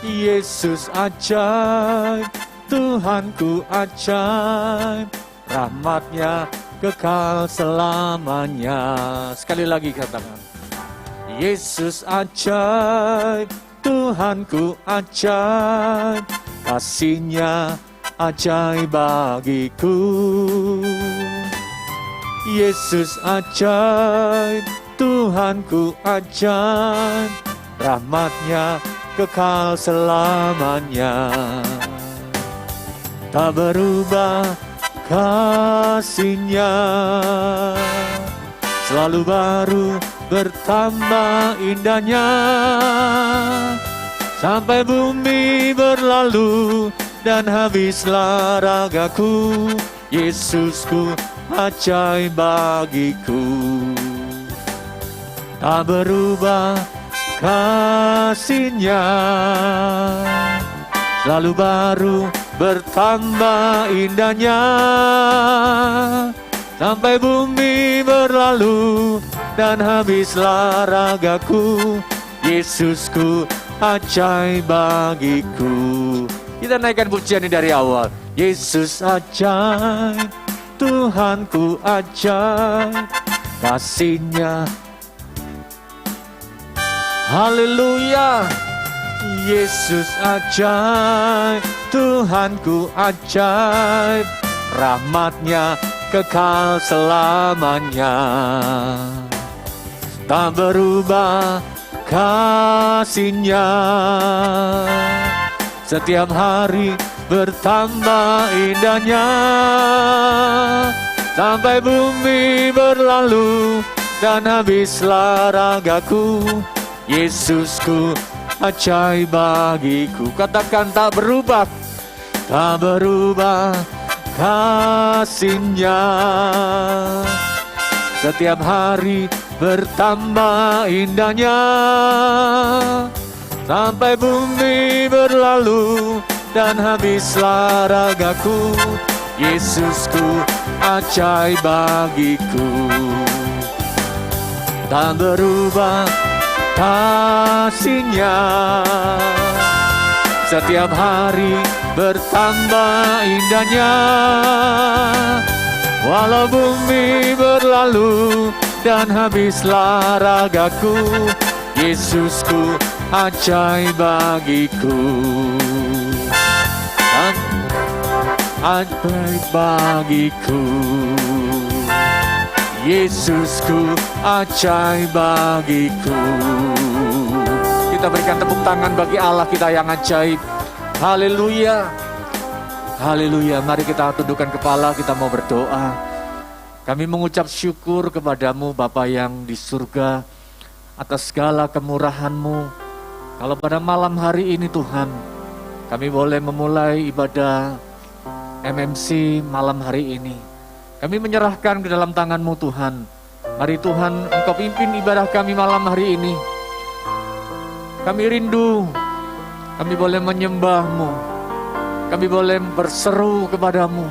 Yesus ajaib, Tuhanku ajaib, rahmat-Nya kekal selamanya. Sekali lagi katakan, Yesus ajaib, Tuhanku ajaib, kasih-Nya ajaib bagiku. Yesus ajaib, Tuhanku ajaib, rahmat-Nya kekal selamanya. Tak berubah kasih-Nya, selalu baru bertambah indahnya. Sampai bumi berlalu dan habislah ragaku, Yesusku ajaib bagiku. Tak berubah kasih-Nya, selalu baru bertambah indahnya. Sampai bumi berlalu dan habislah ragaku, Yesusku ajaib bagiku. Kita naikkan pujian ini dari awal. Yesus ajaib, Tuhanku ajaib, kasih-Nya. Haleluya. Yesus ajaib, Tuhanku ajaib, rahmat-Nya kekal selamanya. Tak berubah kasih-Nya, setiap hari bertambah indahnya. Sampai bumi berlalu dan habislah ragaku, Yesusku ajaib bagiku. Katakan tak berubah, tak berubah kasih-Nya, setiap hari bertambah indahnya. Sampai bumi berlalu dan habislah ragaku, Yesusku ajaib bagiku. Tak berubah kasih-Nya, setiap hari bertambah indahnya. Walau bumi berlalu dan habislah ragaku, Yesusku ajaib bagiku. Ajaib bagiku, Yesusku ajaib bagiku. Kita berikan tepuk tangan bagi Allah kita yang ajaib. Haleluya. Haleluya. Mari kita tundukkan kepala, kita mau berdoa. Kami mengucap syukur kepadamu Bapa yang di surga atas segala kemurahan-Mu. Kalau pada malam hari ini Tuhan, kami boleh memulai ibadah MMC malam hari ini. Kami menyerahkan ke dalam tangan-Mu Tuhan. Mari Tuhan, Engkau pimpin ibadah kami malam hari ini. Kami rindu, kami boleh menyembah-Mu. Kami boleh berseru kepadamu.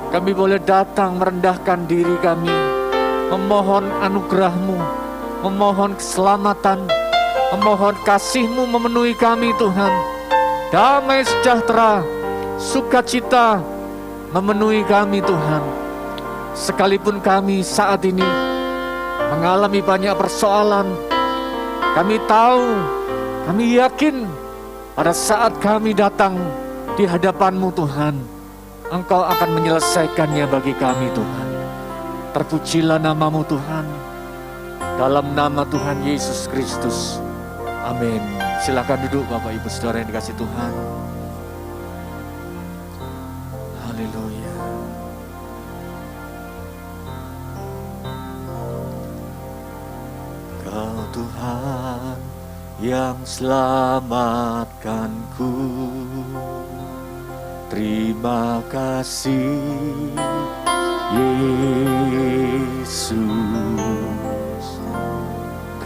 Kami boleh datang merendahkan diri kami, memohon anugerah-Mu, memohon keselamatan, memohon kasih-Mu memenuhi kami Tuhan. Damai sejahtera, sukacita memenuhi kami Tuhan. Sekalipun kami saat ini mengalami banyak persoalan, kami tahu, kami yakin pada saat kami datang di hadapan-Mu Tuhan, Engkau akan menyelesaikannya bagi kami Tuhan. Terpujilah nama-Mu Tuhan, dalam nama Tuhan Yesus Kristus. Amin. Silakan duduk Bapak Ibu Saudara yang dikasihi Tuhan. Haleluya. Kau Tuhan yang selamatkanku, terima kasih Yesus.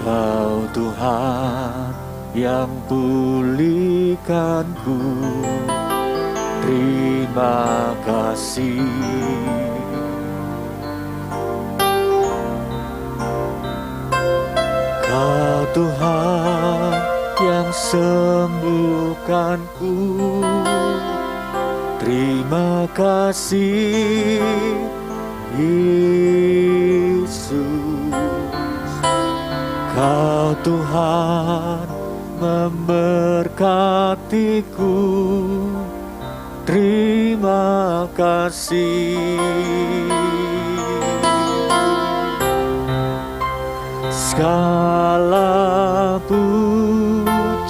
Kau Tuhan yang pulihkanku, terima kasih. Kau Tuhan sembuhkanku. Terima kasih Yesus, Kau Tuhan memberkatiku. Terima kasih. Segala pujian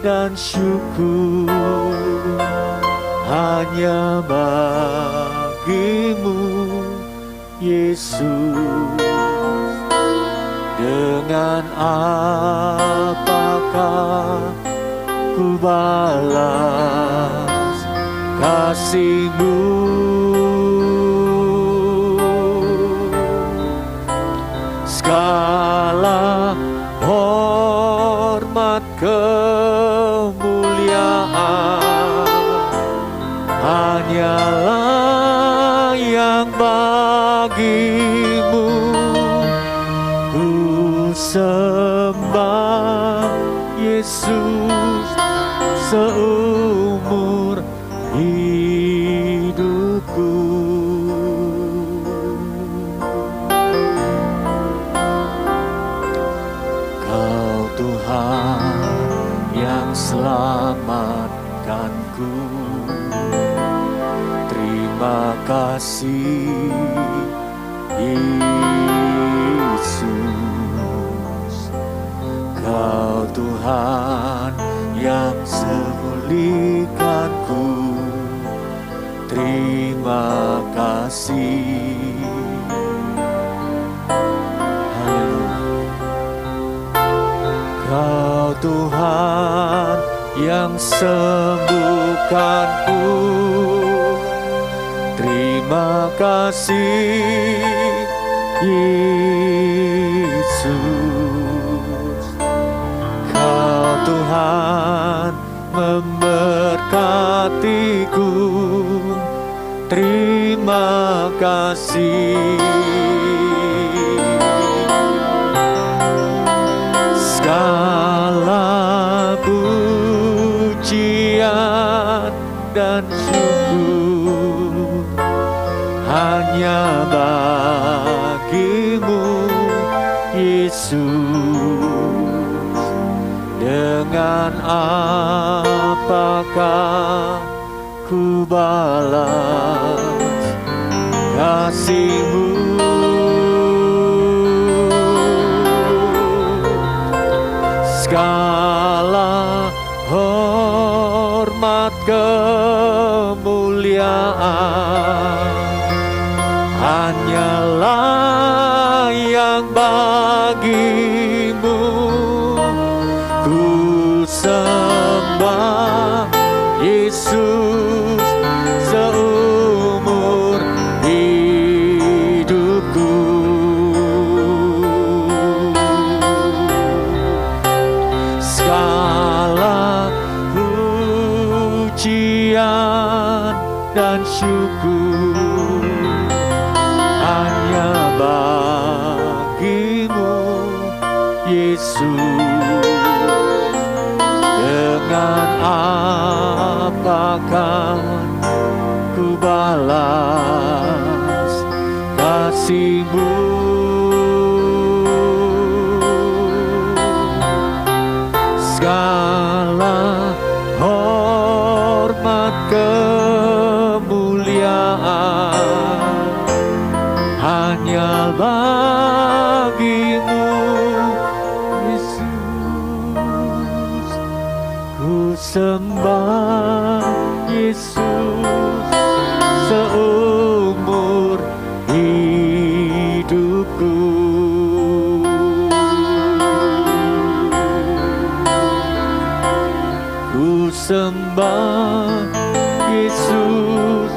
dan syukur hanya bagimu, Yesus. Dengan apakah ku balas kasih-Mu? Segala hormat kemuliaan hanyalah yang bagimu. Ku sembah Yesus seumur hidupku. Kau Tuhan yang selamatkanku. Terima kasih Yesus. Kau Tuhan yang memulihkanku. Terima kasih. Kau Tuhan yang sembuhkanku. Terima kasih Yesus. Kau Tuhan memberkatiku. Terima kasih. Segala pujian dan syukur hanya bagimu, Yesus. Dengan apakah ku balas kasih-Mu? Segala hormat kemuliaan hanyalah yang bagimu. Ku sembah Yesus seumur hidupku. Segala pujian dan syukur hanya bagimu, Yesus. Dengan apakah ku balas kasih-Mu? Segala hormat kemuliaan hanya bagimu, Yesus. Ku sembah Yesus seumur hidupku. Ku sembah Yesus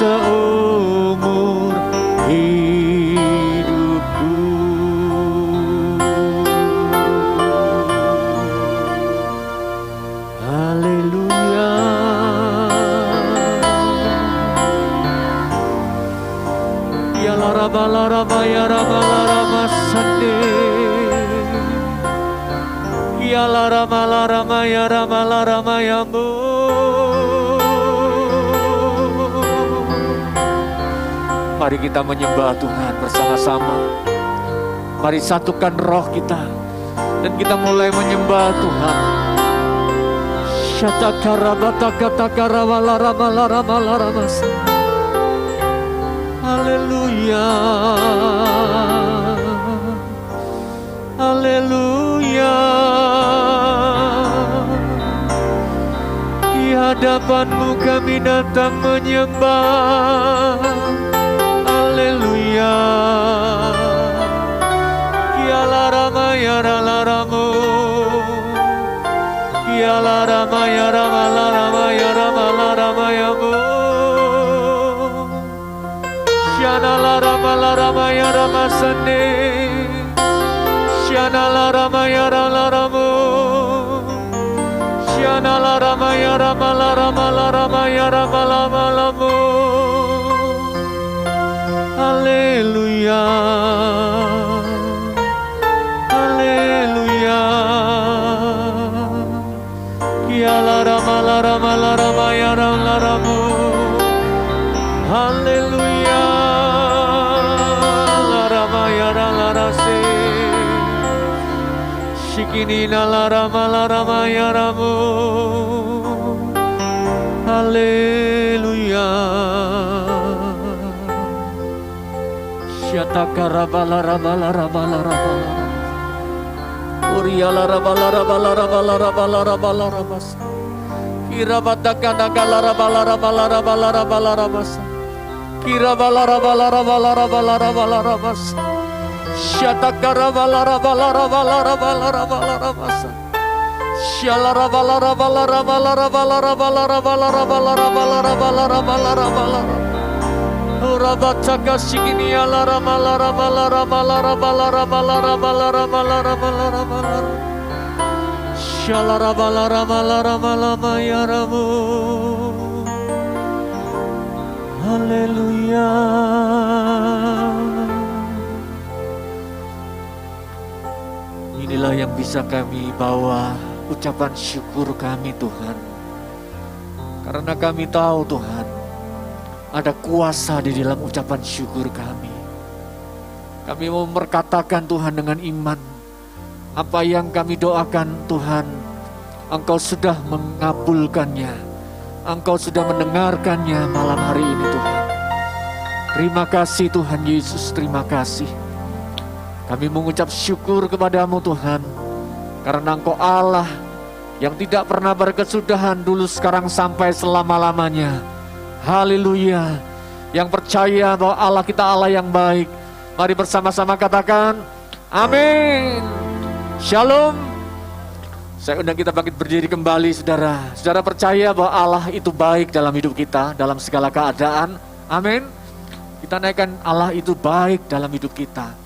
seumur hidupku. Haleluya. Ya laraba ya raba sande. Ya Rama-Yambu. Mari kita menyembah Tuhan bersama-sama. Mari satukan roh kita dan kita mulai menyembah Tuhan. Haleluya, haleluya. Di hadapan-Mu kami datang menyembah. Haleluya. Kiala Rama ya Rama, Kiala Rama ya Rama ya Rama ya Mu. Shana la Rama ya Rama Sane. Shana la Rama ya Rama. Shana la Rama ya Rama ya Rama. Haleluya, haleluya. Kiala Rama ya Rama. Haleluya, la Rama ya Rama se. Shikini na la Rama ya Rama. Haleluya. Shatakarabala Rama. Uriala Rabala Kirabatakana Rabala Rabas Kirabala Rabas Shatakarabala Rabas Shalarabala Rabala Urabataka shikini ala Rama Shalarabala ya Ramu. Haleluya. Inilah yang bisa kami bawa ucapan syukur kami Tuhan. Karena kami tahu Tuhan, ada kuasa di dalam ucapan syukur kami. Kami mau berkatakan Tuhan dengan iman. Apa yang kami doakan Tuhan, Engkau sudah mengabulkannya. Engkau sudah mendengarkannya malam hari ini Tuhan. Terima kasih Tuhan Yesus, terima kasih. Kami mengucap syukur kepadamu Tuhan. Karena Engkau Allah yang tidak pernah berkesudahan dulu sekarang sampai selama-lamanya. Haleluya. Yang percaya bahwa Allah kita Allah yang baik. Mari bersama-sama katakan amin. Shalom. Saya undang kita bangkit berdiri kembali saudara. Saudara percaya bahwa Allah itu baik dalam hidup kita, dalam segala keadaan. Amin. Kita naikkan Allah itu baik dalam hidup kita.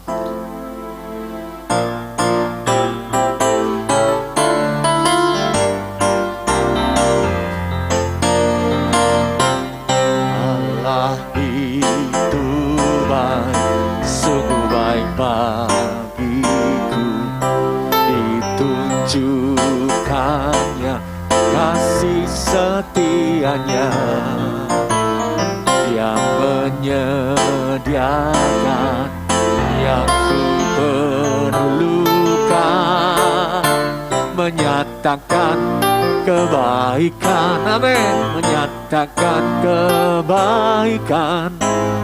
Bagiku ditunjukkannya kasih setianya yang menyediakan yang ku perlukan, menyatakan kebaikan, amin, menyatakan kebaikan,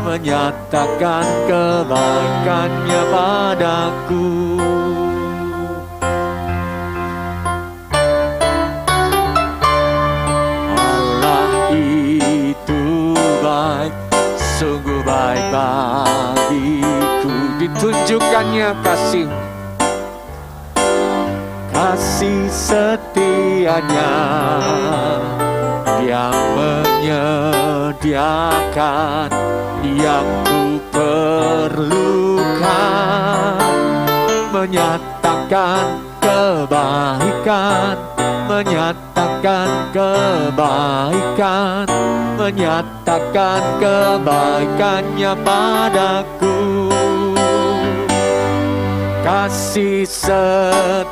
menyatakan kebaikannya padaku. Allah itu baik, sungguh baik bagiku, ditunjukkannya kasih, kasih setianya yang menyediakan yang ku perlukan, menyatakan kebaikan, menyatakan kebaikan, menyatakan kebaikannya padaku. kasih setianya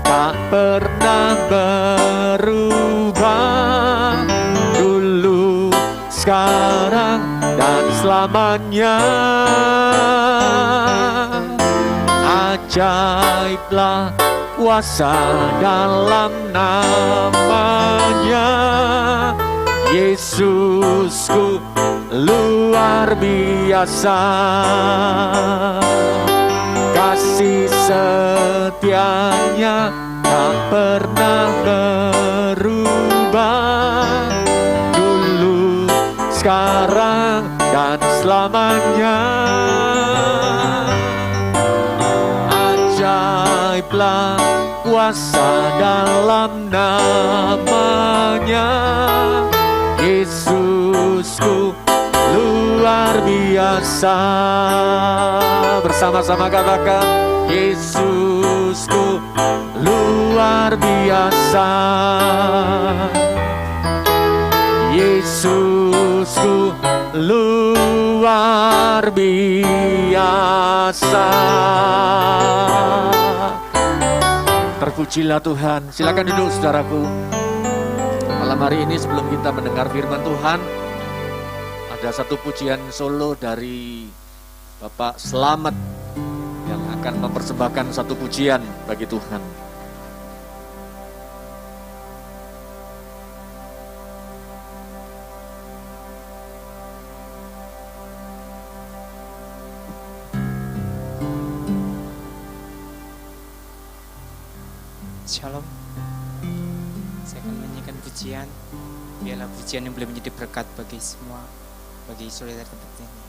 tak pernah berubah, dulu, sekarang, dan selamanya. Ajaiblah kuasa dalam namanya, Yesusku luar biasa. Kasih setianya tak pernah berubah, dulu, sekarang, dan selamanya. Ajaiblah kuasa dalam namanya, Yesusku luar biasa. Bersama-sama katakan, Yesusku luar biasa. Yesusku luar biasa. Terpujilah Tuhan. Silakan duduk saudaraku. Malam hari ini sebelum kita mendengar firman Tuhan, ada satu pujian solo dari Bapak Selamat yang akan mempersembahkan satu pujian bagi Tuhan. Shalom. Saya akan menyanyikan pujian. Biarlah pujian yang boleh menjadi berkat bagi semua, bagi saudara tempat ini.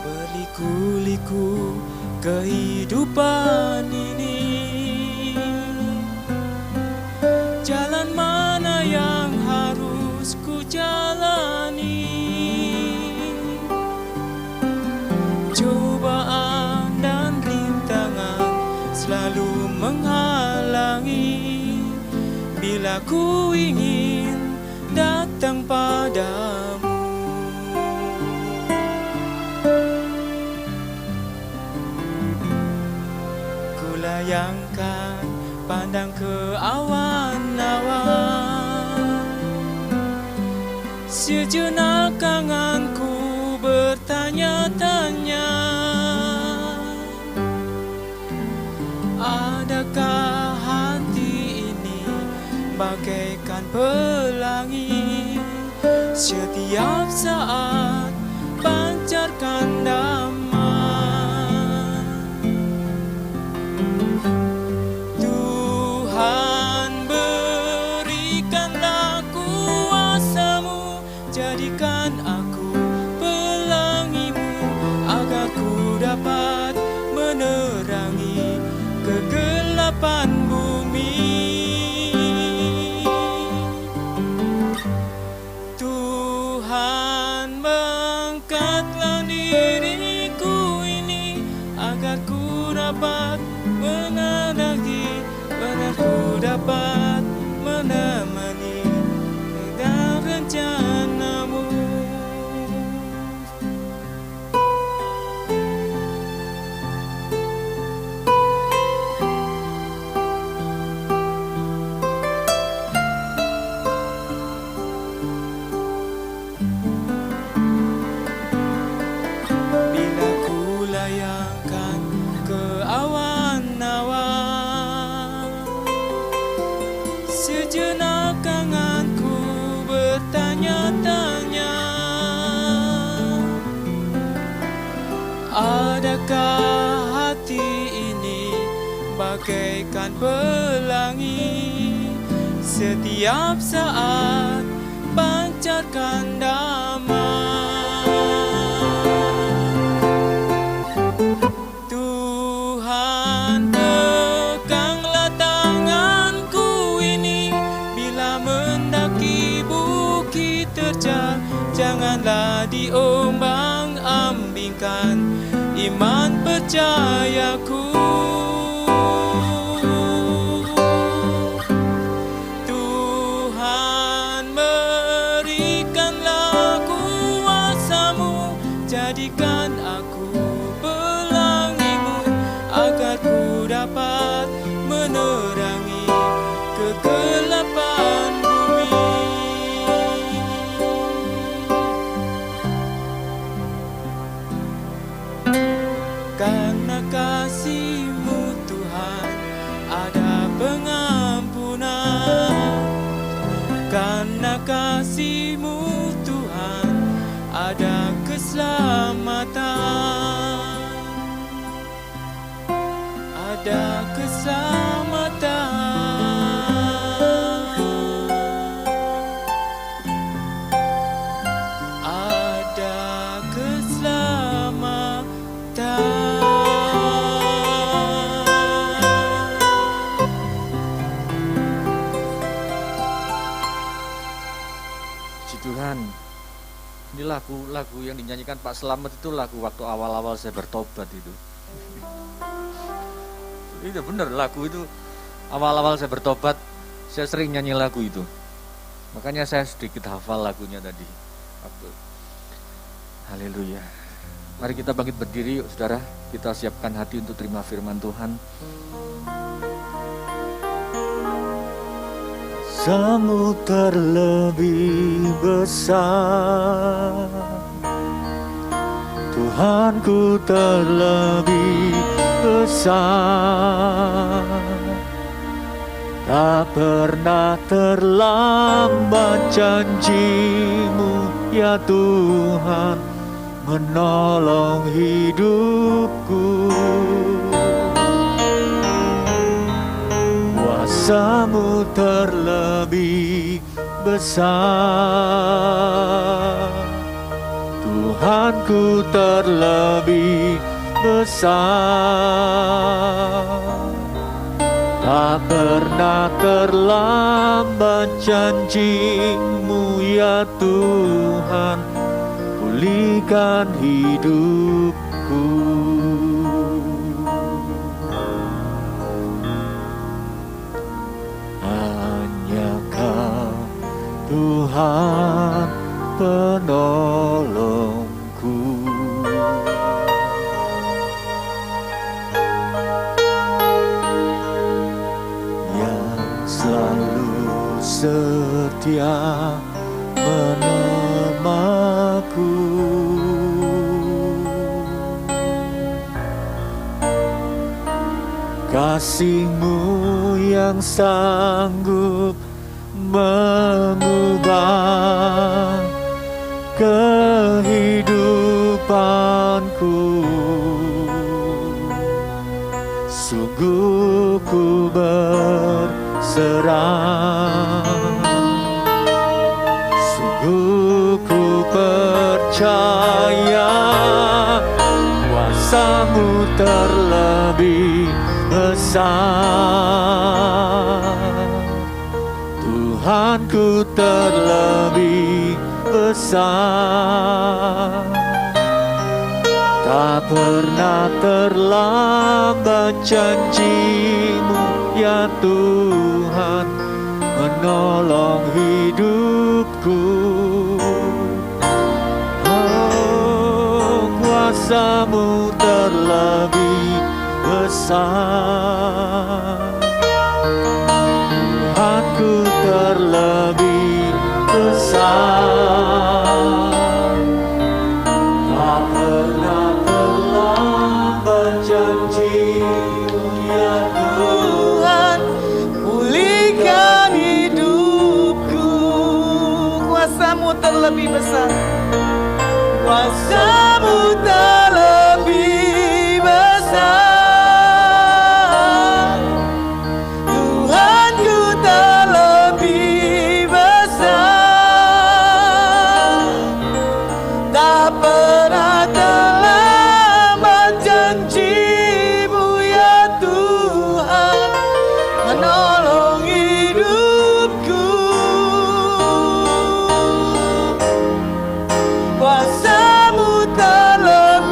Berliku-liku kehidupan ini, jalan mana yang harus ku jalani? Cobaan dan rintangan selalu menghalangi bila ku ingin datang padamu. Layangkan pandang ke awan-awan, sejenak kanganku bertanya-tanya, adakah hati ini bagaikan pelangi, setiap saat pancarkan damai. Jadikan aku pelangimu, agar ku dapat menerangi kegelapan bumi. Tuhan, mengangkatlah diriku ini, agar ku dapat mengenali, agar ku dapat menemani dan rencanamu. Bila ku layangkan ke awan-awan, sejenak kanganku bertanya-tanya, adakah hati ini bagaikan pelangi, setiap saat pancarkan damai. Tuhan, peganglah tanganku ini, bila mendaki bukit terjal, janganlah diombang-ambingkan kuatkan iman percayaku. Tuhan, berikanlah kuasa-Mu, jadikan aku pelangi-Mu, agar ku dapat menerangi kegelapan bumi. Karena kasih-Mu Tuhan ada pengampunan, karena kasih-Mu Tuhan ada keselamatan, ada keselamatan, ada keselamatan. Puji Tuhan. Ini lagu yang dinyanyikan Pak Slamet itu lagu waktu awal-awal saya bertobat itu. Itu benar, lagu itu awal-awal saya bertobat, saya sering nyanyi lagu itu. Makanya saya sedikit hafal lagunya tadi. Haleluya. Mari kita bangkit berdiri yuk saudara. Kita siapkan hati untuk terima firman Tuhan. Kamu terlebih besar, Tuhanku terlebih besar. Tak pernah terlambat janji-Mu ya Tuhan, menolong hidupku. Kuasa-Mu terlebih besar, Tuhanku terlebih besar. Tak pernah terlambat janji-Mu ya Tuhan, pulihkan hidupku. Hanya Kau Tuhan penolongku. Yang selalu setia menemaku. Kasih-Mu yang sanggup mengubah kehidupanku. Sungguh ku berserah, sungguh ku percaya, kuasa-Mu terlebih besar, Tuhanku terlebih besar. Tak pernah terlambat janji-Mu ya Tuhan, menolong hidupku. Oh, kuasa-Mu terlebih besar, Tuhanku terlebih besar. Tak pernah terlambat janji-Mu ya Tuhan, pulihkan hidupku. Kuasa-Mu terlebih besar, kuasa-Mu terlebih besar, Tuhanku terlebih besar. Tak pernah terlambat janji-Mu ya Tuhan, menolong hidupku. Kuasa-Mu terlebih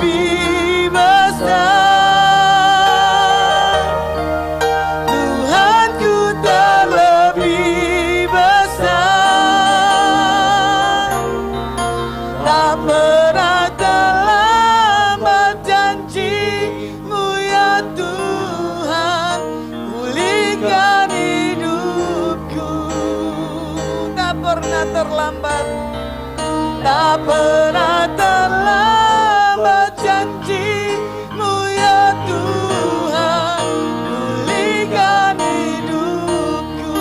tak pernah terlambat, tak pernah terlambat janji-Mu ya Tuhan, pulihkan hidupku.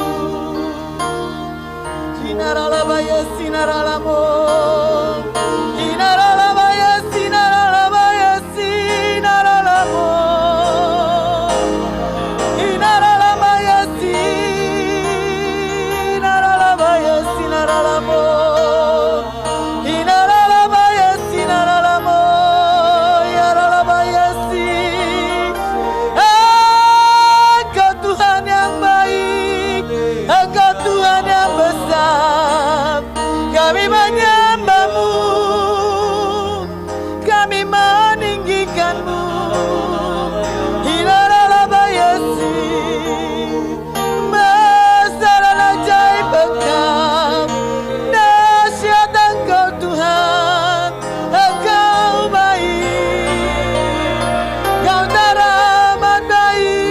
Sinaralabaya sinaralamo, sinaralabaya sinaralabaya sinaralamo, sinaralabaya sinaralabaya sinaralamo, sinaralabaya sinaralamo, yaralabaya si. Engkau Tuhan yang baik, Engkau Tuhan yang besar. Kami menyembah-Mu, kami meninggikan-Mu. Hinaralabayasi, besar dan ajaib Engkau, dahsyat Engkau Tuhan, Engkau baik, Engkau teramat baik.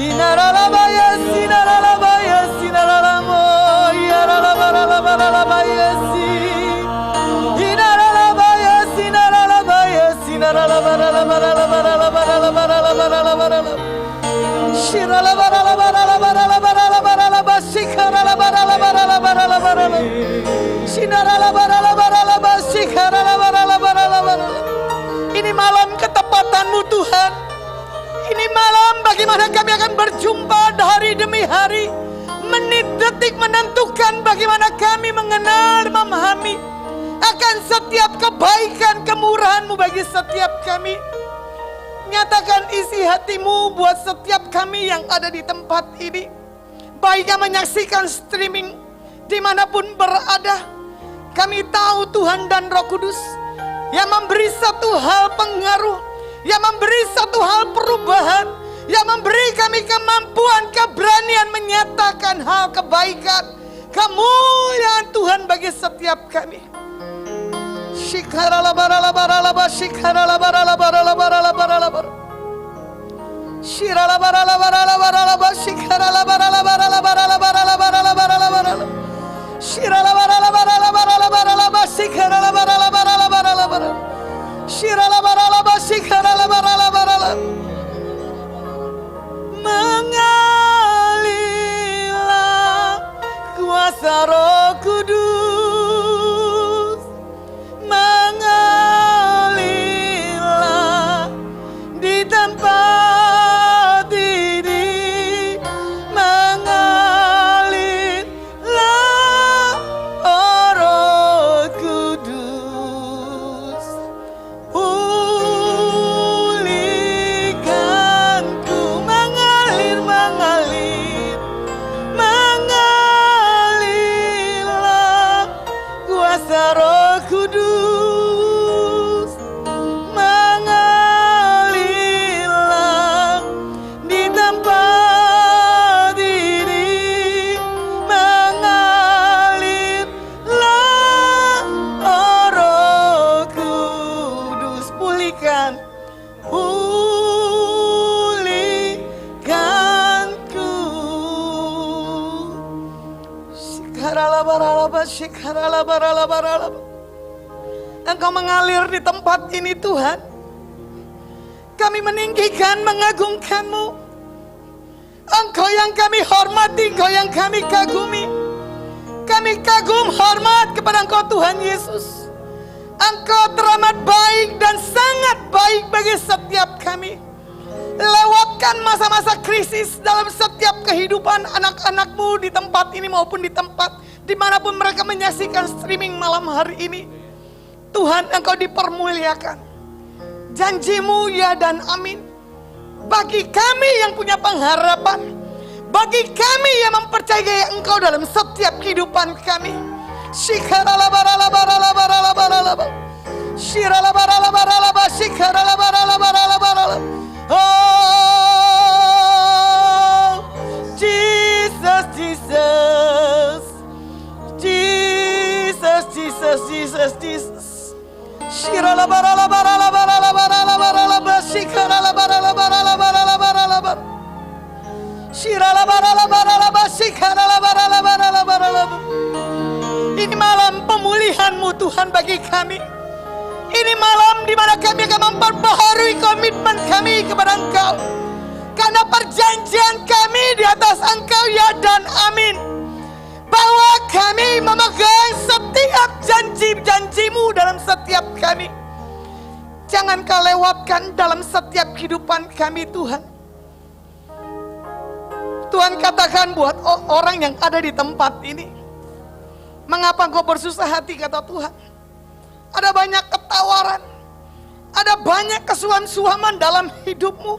Hinaralabaya sinaralabaya sinaralamo, yaralabaralabaralabaya si. Hinaralabaya sinaralabaya sinaralabaralabaralabaralabaralabaralabaralabaralabarala. Shiralabaralabaralabaralabaralabaralabaralaba, shikaralabaralabaralabaralabarala. Sinaralabaralabaralaba, shikaralabaralabaralabarala. Ini malam ketepatan-Mu Tuhan. Ini malam bagaimana kami akan berjumpa hari demi hari, menit detik menentukan bagaimana kami mengenal, memahami akan setiap kebaikan kemurahan-Mu bagi setiap kami. Nyatakan isi hati-Mu buat setiap kami yang ada di tempat ini, baik yang menyaksikan streaming dimanapun berada. Kami tahu Tuhan dan Roh Kudus yang memberi satu hal pengaruh, yang memberi satu hal perubahan, yang memberi kami kemampuan, keberanian menyatakan hal kebaikan, kemuliaan Tuhan bagi setiap kami. Shikaralabaralabaralaba, shikaralabaralabaralabaralabaralabar. Shiralabaralabaralabaralaba, shikaralabaralabaralabaralabaralabaralabar. Shiralabaralabaralabaralabaralabar, shikaralabaralabaralabaralabar. Shiralabaralaba, shikaralabaralabaralabar. Mengalirlah kuasa Roh Kudus, mengalirlah di tempat ini, mengalirlah Roh Kudus, pulihkanku, mengalir, mengalirlah kuasa Roh Kudus, mengalirlah di tempat ini, mengalirlah Roh Kudus, pulihkanku. Shikaralabaralaba, shikaralabaralabaralaba. Engkau mengalir di tempat ini Tuhan. Kami meninggikan, mengagungkan-Mu. Engkau yang kami hormati, Engkau yang kami kagumi. Kami kagum hormat kepada Engkau Tuhan Yesus. Engkau teramat baik dan sangat baik bagi setiap kami. Lewatkan masa-masa krisis dalam setiap kehidupan anak-anak-Mu di tempat ini maupun di tempat dimanapun mereka menyaksikan streaming malam hari ini. Tuhan, Engkau dipermuliakan. Janji-Mu ya dan amin. Bagi kami yang punya pengharapan, bagi kami yang mempercayai Engkau dalam setiap kehidupan kami. Shikaralabaralabaralabaralabaralabar. Shiralabaralabaralabar, shikaralabaralabaralabaralabar. Oh, Jesus, Jesus, Jesus, Jesus, Jesus, Jesus. Shiralabaralabaralabaralabaralabar, shikaralabaralabaralabaralabar. Ini malam pemulihan-Mu Tuhan bagi kami. Ini malam di mana kami akan memperbaharui komitmen kami kepada Engkau. Karena perjanjian kami di atas Engkau ya dan amin. Bahwa kami memegang setiap janji-janji-Mu dalam setiap kami. Jangan Kau lewatkan dalam setiap kehidupan kami Tuhan. Tuhan katakan buat orang yang ada di tempat ini. Mengapa engkau bersusah hati kata Tuhan? Ada banyak ketawaran. Ada banyak kesuam-suaman dalam hidupmu.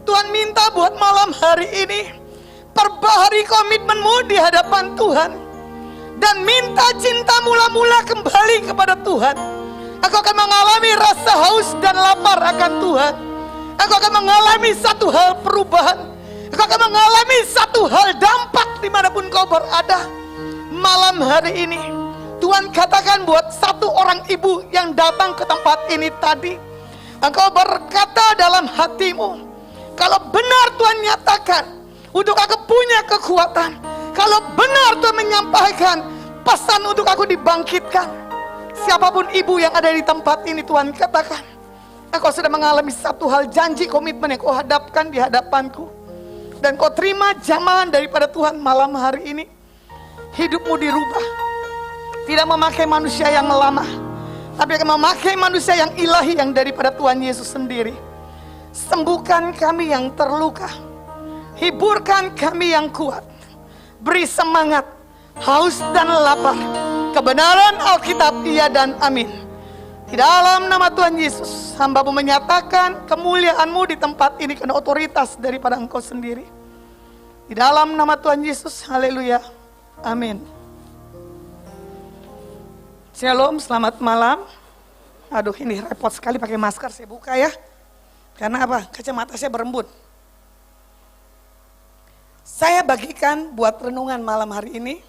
Tuhan minta buat malam hari ini. Perbaharui komitmenmu di hadapan Tuhan. Dan minta cinta mula-mula kembali kepada Tuhan. Engkau akan mengalami rasa haus dan lapar akan Tuhan. Engkau akan mengalami satu hal perubahan. Engkau akan mengalami satu hal dampak dimanapun kau berada. Malam hari ini Tuhan katakan buat satu orang ibu yang datang ke tempat ini tadi. Engkau berkata dalam hatimu, kalau benar Tuhan nyatakan untuk aku punya kekuatan. Kalau benar Tuhan menyampaikan pesan untuk aku dibangkitkan. Siapapun ibu yang ada di tempat ini Tuhan katakan, engkau sudah mengalami satu hal janji komitmen yang kau hadapkan di hadapanku. Dan kau terima jamahan daripada Tuhan malam hari ini. Hidupmu dirubah. Tidak memakai manusia yang lama, tapi akan memakai manusia yang ilahi yang daripada Tuhan Yesus sendiri. Sembuhkan kami yang terluka. Hiburkan kami yang kuat. Beri semangat, haus dan lapar. Kebenaran Alkitab iya dan amin. Di dalam nama Tuhan Yesus, hamba-Mu menyatakan kemuliaan-Mu di tempat ini karena otoritas daripada Engkau sendiri. Di dalam nama Tuhan Yesus, haleluya, amin. Shalom, selamat malam. Aduh, ini repot sekali pakai masker, saya buka ya. Karena apa? Kacamata saya berembun. Saya bagikan buat renungan malam hari ini,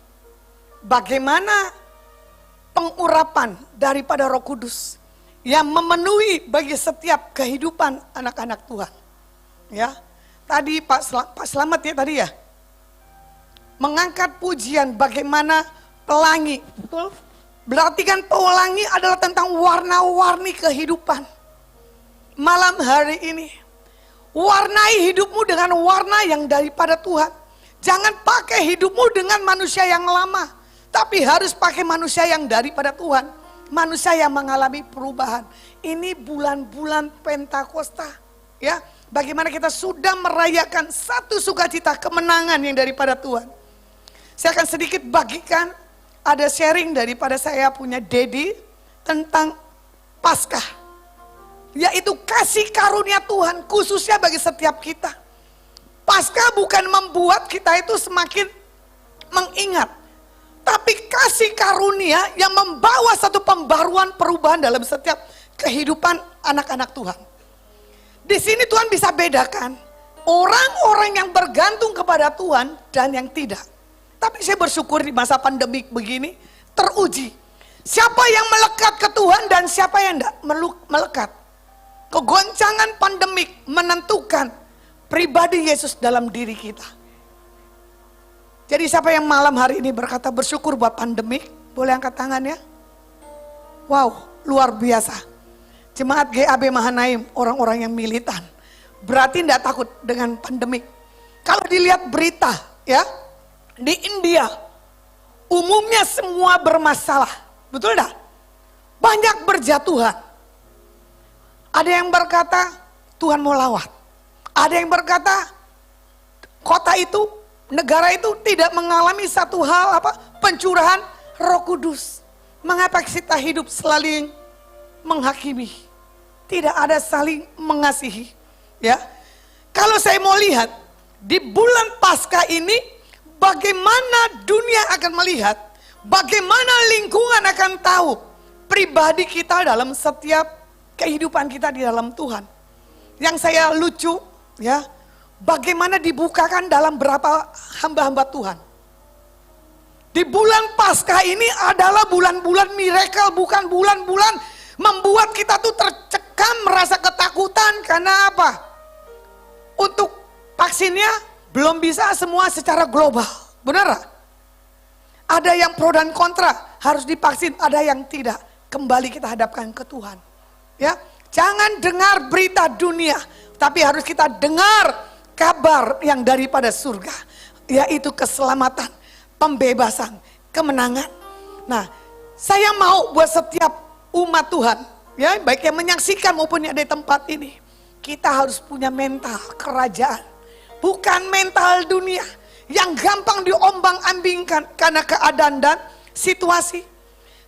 bagaimana pengurapan daripada Roh Kudus yang memenuhi bagi setiap kehidupan anak-anak Tuhan. Ya, tadi Pak Slamet ya tadi ya, mengangkat pujian bagaimana pelangi, betul? Berarti kan pelangi adalah tentang warna-warni kehidupan. Malam hari ini, warnai hidupmu dengan warna yang daripada Tuhan. Jangan pakai hidupmu dengan manusia yang lama, tapi harus pakai manusia yang daripada Tuhan. Manusia yang mengalami perubahan. Ini bulan-bulan Pentakosta. Ya, bagaimana kita sudah merayakan satu sukacita kemenangan yang daripada Tuhan. Saya akan sedikit bagikan, ada sharing daripada saya punya Dedi tentang Paskah. Yaitu kasih karunia Tuhan khususnya bagi setiap kita. Paskah bukan membuat kita itu semakin mengingat, tapi kasih karunia yang membawa satu pembaruan perubahan dalam setiap kehidupan anak-anak Tuhan. Di sini Tuhan bisa bedakan orang-orang yang bergantung kepada Tuhan dan yang tidak. Tapi saya bersyukur di masa pandemik begini teruji. Siapa yang melekat ke Tuhan dan siapa yang tidak melekat. Kegoncangan pandemik menentukan pribadi Yesus dalam diri kita. Jadi siapa yang malam hari ini berkata bersyukur buat pandemik, boleh angkat tangan ya. Wow, luar biasa. Jemaat GAB Mahanaim, orang-orang yang militan. Berarti tidak takut dengan pandemik. Kalau dilihat berita ya, di India, umumnya semua bermasalah. Betul dah? Banyak berjatuhan. Ada yang berkata, Tuhan mau lawat. Ada yang berkata, kota itu, negara itu tidak mengalami satu hal pencurahan Roh Kudus. Mengapa kita hidup selalu menghakimi? Tidak ada saling mengasihi. Ya, kalau saya mau lihat di bulan Paskah ini, bagaimana dunia akan melihat, bagaimana lingkungan akan tahu pribadi kita dalam setiap kehidupan kita di dalam Tuhan. Yang saya lucu, ya, bagaimana dibukakan dalam berapa hamba-hamba Tuhan. Di bulan Paskah ini adalah bulan-bulan miracle, bukan bulan-bulan membuat kita tuh tercekam, merasa ketakutan. Karena apa? Untuk vaksinnya Belum bisa semua secara global, benar? Ada yang pro dan kontra, harus divaksin, ada yang tidak. Kembali kita hadapkan ke Tuhan. Ya, jangan dengar berita dunia, tapi harus kita dengar kabar yang daripada surga, yaitu keselamatan, pembebasan, kemenangan. Nah, saya mau buat setiap umat Tuhan, ya, baik yang menyaksikan maupun yang ada di tempat ini, kita harus punya mental kerajaan, bukan mental dunia yang gampang diombang-ambingkan karena keadaan dan situasi.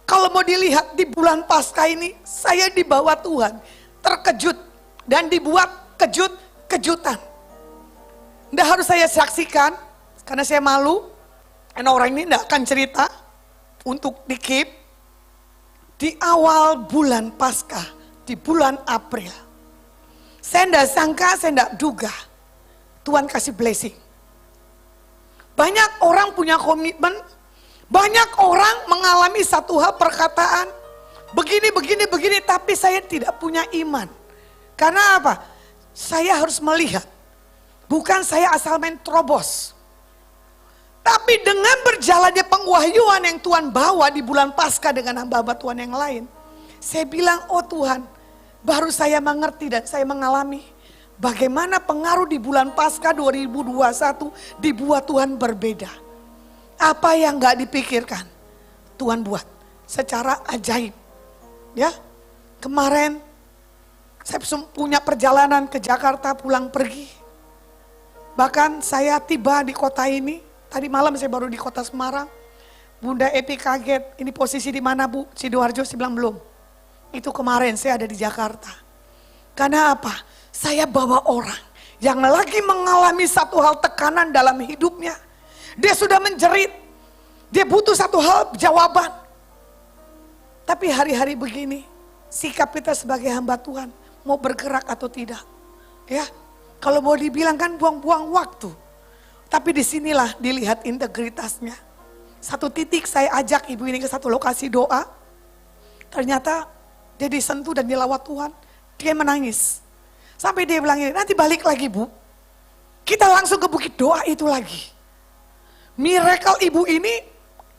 Kalau mau dilihat di bulan Paskah ini, saya dibawa Tuhan terkejut dan dibuat kejutan. Tidak harus saya saksikan karena saya malu, karena orang ini tidak akan cerita untuk di-keep. Di awal bulan Paskah, di bulan April, saya tidak sangka, saya tidak duga Tuhan kasih blessing. Banyak orang punya komitmen, banyak orang mengalami satu hal perkataan, begini, tapi saya tidak punya iman. Karena apa? Saya harus melihat, bukan saya asal main terobos. Tapi dengan berjalannya pengwahyuan yang Tuhan bawa di bulan Paskah dengan hamba-hamba Tuhan yang lain, saya bilang, oh Tuhan, baru saya mengerti dan saya mengalami bagaimana pengaruh di bulan Paskah 2021 dibuat Tuhan berbeda. Apa yang gak dipikirkan, Tuhan buat secara ajaib. Ya, kemarin saya punya perjalanan ke Jakarta pulang pergi. Bahkan saya tiba di kota ini, tadi malam saya baru di kota Semarang. Bunda Epi kaget, ini posisi di mana Bu? Sidoarjo, saya bilang belum. Itu kemarin saya ada di Jakarta. Karena apa? Saya bawa orang yang lagi mengalami satu hal tekanan dalam hidupnya. Dia sudah menjerit, dia butuh satu hal jawaban. Tapi hari-hari begini, sikap kita sebagai hamba Tuhan, mau bergerak atau tidak. Ya, kalau mau dibilang kan buang-buang waktu. Tapi disinilah dilihat integritasnya. Satu titik saya ajak ibu ini ke satu lokasi doa. Ternyata dia disentuh dan dilawat Tuhan. Dia menangis. Sampai dia bilang ini, nanti balik lagi Bu. Kita langsung ke bukit doa itu lagi. Miracle ibu ini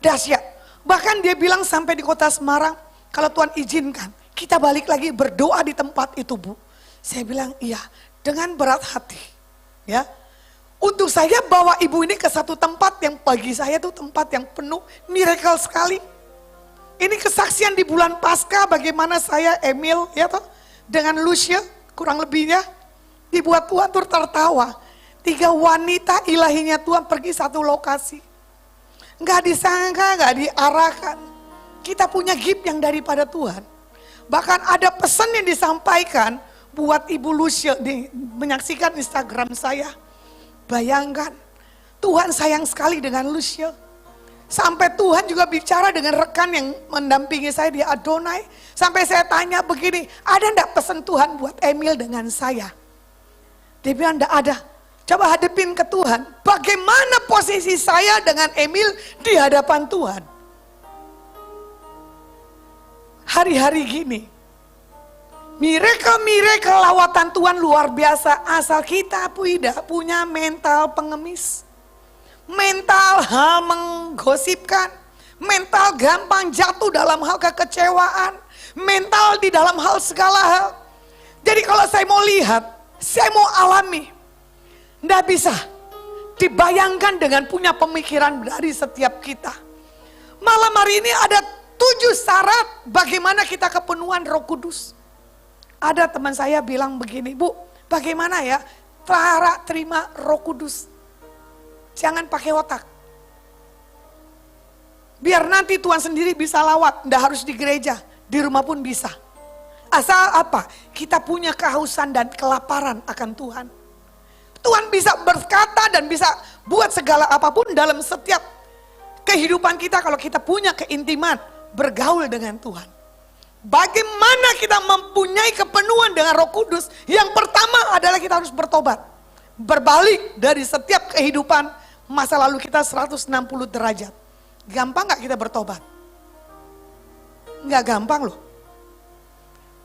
dahsyat. Bahkan dia bilang sampai di kota Semarang, kalau Tuhan izinkan, kita balik lagi berdoa di tempat itu Bu. Saya bilang iya, dengan berat hati. Ya, untuk saya bawa ibu ini ke satu tempat yang bagi saya itu tempat yang penuh miracle sekali. Ini kesaksian di bulan Paskah bagaimana saya Emil ya toh dengan Lucia kurang lebihnya dibuat Tuhan tuh tertawa. 3 wanita ilahinya Tuhan pergi satu lokasi. Nggak disangka, nggak diarahkan. Kita punya gift yang daripada Tuhan. Bahkan ada pesan yang disampaikan buat Ibu Lucia menyaksikan Instagram saya. Bayangkan, Tuhan sayang sekali dengan Lucia. Sampai Tuhan juga bicara dengan rekan yang mendampingi saya di Adonai. Sampai saya tanya begini, ada enggak pesan Tuhan buat Emil dengan saya? Dia bilang enggak ada. Coba hadapin ke Tuhan, bagaimana posisi saya dengan Emil di hadapan Tuhan. Hari-hari gini, miracle lawatan Tuhan luar biasa asal kita tidak punya mental pengemis. Mental hal menggosipkan, mental gampang jatuh dalam hal kekecewaan, mental di dalam hal segala hal. Jadi kalau saya mau lihat, saya mau alami, tidak bisa dibayangkan dengan punya pemikiran dari setiap kita. Malam hari ini ada 7 syarat bagaimana kita kepenuhan Roh Kudus. Ada teman saya bilang begini, Bu, bagaimana ya cara terima Roh Kudus? Jangan pakai otak. Biar nanti Tuhan sendiri bisa lawat, tidak harus di gereja, di rumah pun bisa. Asal apa? Kita punya kehausan dan kelaparan akan Tuhan. Tuhan bisa berkata dan bisa buat segala apapun dalam setiap kehidupan kita kalau kita punya keintiman bergaul dengan Tuhan. Bagaimana kita mempunyai kepenuhan dengan Roh Kudus? Yang pertama adalah kita harus bertobat. Berbalik dari setiap kehidupan masa lalu kita 160 derajat. Gampang gak kita bertobat? Gak gampang loh.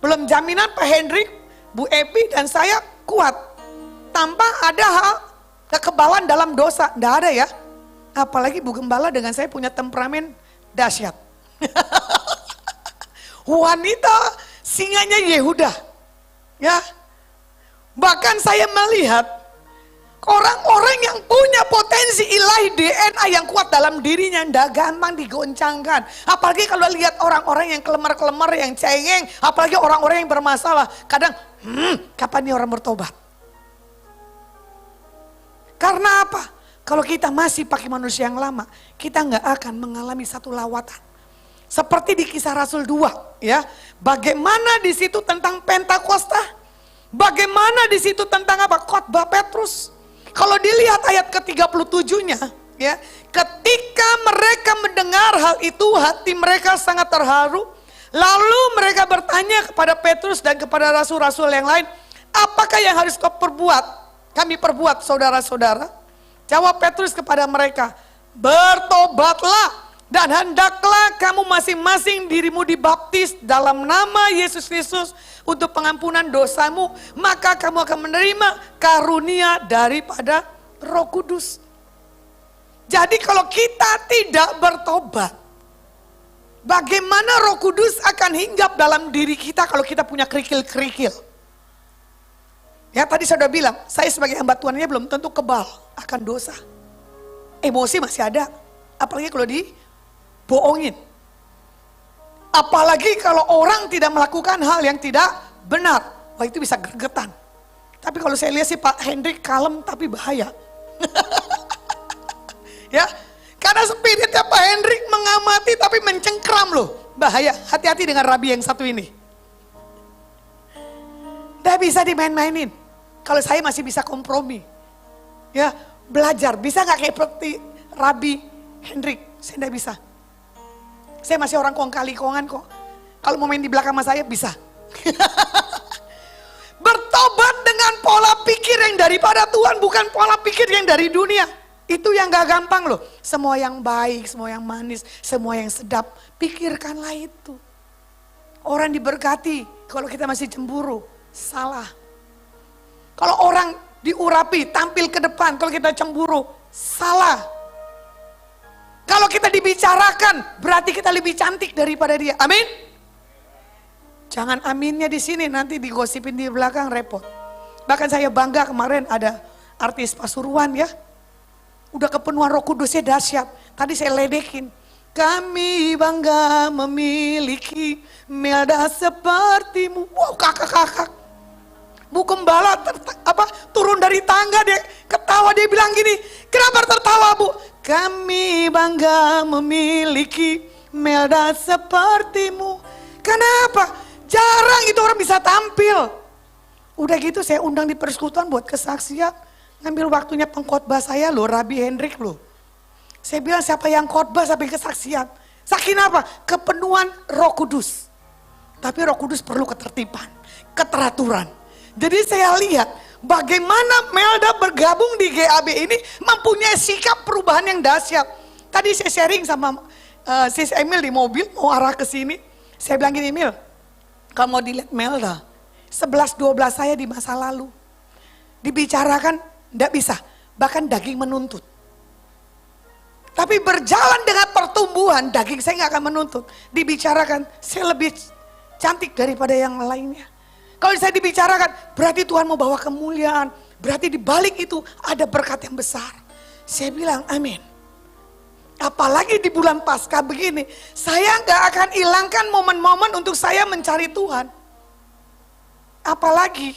Belum jaminan Pak Hendrik, Bu Epi dan saya kuat. Tanpa ada hal kekebalan dalam dosa, enggak ada ya. Apalagi Bu Gembala dengan saya punya temperamen dahsyat. Wanita singanya Yehuda. Ya. Bahkan saya melihat orang-orang yang punya potensi ilahi DNA yang kuat dalam dirinya ndak gampang digoncangkan. Apalagi kalau lihat orang-orang yang kelemar-kelemar, yang cengeng, apalagi orang-orang yang bermasalah. Kadang, kapan nih orang bertobat? Karena apa? Kalau kita masih pakai manusia yang lama, kita nggak akan mengalami satu lawatan. Seperti di Kisah Rasul 2, ya. Bagaimana di situ tentang Pentakosta? Bagaimana di situ tentang apa? Khotbah Petrus. Kalau dilihat ayat ke-37-nya, ya, ketika mereka mendengar hal itu, hati mereka sangat terharu. Lalu mereka bertanya kepada Petrus dan kepada rasul-rasul yang lain, apakah yang harus kami perbuat saudara-saudara? Jawab Petrus kepada mereka, bertobatlah dan hendaklah kamu masing-masing dirimu dibaptis dalam nama Yesus Kristus untuk pengampunan dosamu, maka kamu akan menerima karunia daripada Roh Kudus. Jadi kalau kita tidak bertobat, bagaimana Roh Kudus akan hinggap dalam diri kita kalau kita punya kerikil-kerikil? Ya tadi saya sudah bilang, saya sebagai hamba Tuhannya belum tentu kebal akan dosa. Emosi masih ada, apalagi kalau dibohongin. Apalagi kalau orang tidak melakukan hal yang tidak benar. Wah itu bisa gregetan. Tapi kalau saya lihat sih Pak Hendrik kalem tapi bahaya. Ya, karena spiritnya Pak Hendrik mengamati tapi mencengkram loh. Bahaya, hati-hati dengan Rabi yang satu ini. Tidak bisa dimain-mainin. Kalau saya masih bisa kompromi. Ya, belajar. Bisa gak kayak seperti Rabi Hendrik? Saya tidak bisa. Saya masih orang kong kali kongan kok. Kalau mau main di belakang sama saya bisa. Bertobat dengan pola pikir yang daripada Tuhan, bukan pola pikir yang dari dunia. Itu yang gak gampang loh. Semua yang baik, semua yang manis, semua yang sedap. Pikirkanlah itu. Orang diberkati, kalau kita masih cemburu, salah. Kalau orang diurapi, tampil ke depan, kalau kita cemburu, salah. Kalau kita dibicarakan, berarti kita lebih cantik daripada dia. Amin. Jangan aminnya di sini, nanti digosipin di belakang repot. Bahkan saya bangga kemarin ada artis Pasuruan ya. Udah kepenuhan Roh Kudusnya dahsyat. Tadi saya ledekin. Kami bangga memiliki Melda sepertimu. Wow, kakak-kakak. Bu Gembala turun dari tangga, dia ketawa, dia bilang gini, kenapa tertawa Bu? Kami bangga memiliki Melda sepertimu. Kenapa? Jarang itu orang bisa tampil. Udah gitu saya undang di persekutuan buat kesaksian. Ngambil waktunya pengkhotbah saya loh, Rabi Hendrik loh. Saya bilang siapa yang khotbah sampai kesaksian. Saking apa? Kepenuhan Roh Kudus. Tapi Roh Kudus perlu ketertiban, keteraturan. Jadi saya lihat bagaimana Melda bergabung di GAB ini mempunyai sikap perubahan yang dahsyat. Tadi saya sharing sama Sis Emil di mobil mau arah ke sini. Saya bilang gini, Emil, kamu mau dilihat Melda, 11-12 saya di masa lalu. Dibicarakan tidak bisa, bahkan daging menuntut. Tapi berjalan dengan pertumbuhan, daging saya nggak akan menuntut. Dibicarakan, saya lebih cantik daripada yang lainnya. Kalau saya dibicarakan, berarti Tuhan mau bawa kemuliaan. Berarti di balik itu ada berkat yang besar. Saya bilang amin. Apalagi di bulan Paskah begini, saya nggak akan hilangkan momen-momen untuk saya mencari Tuhan. Apalagi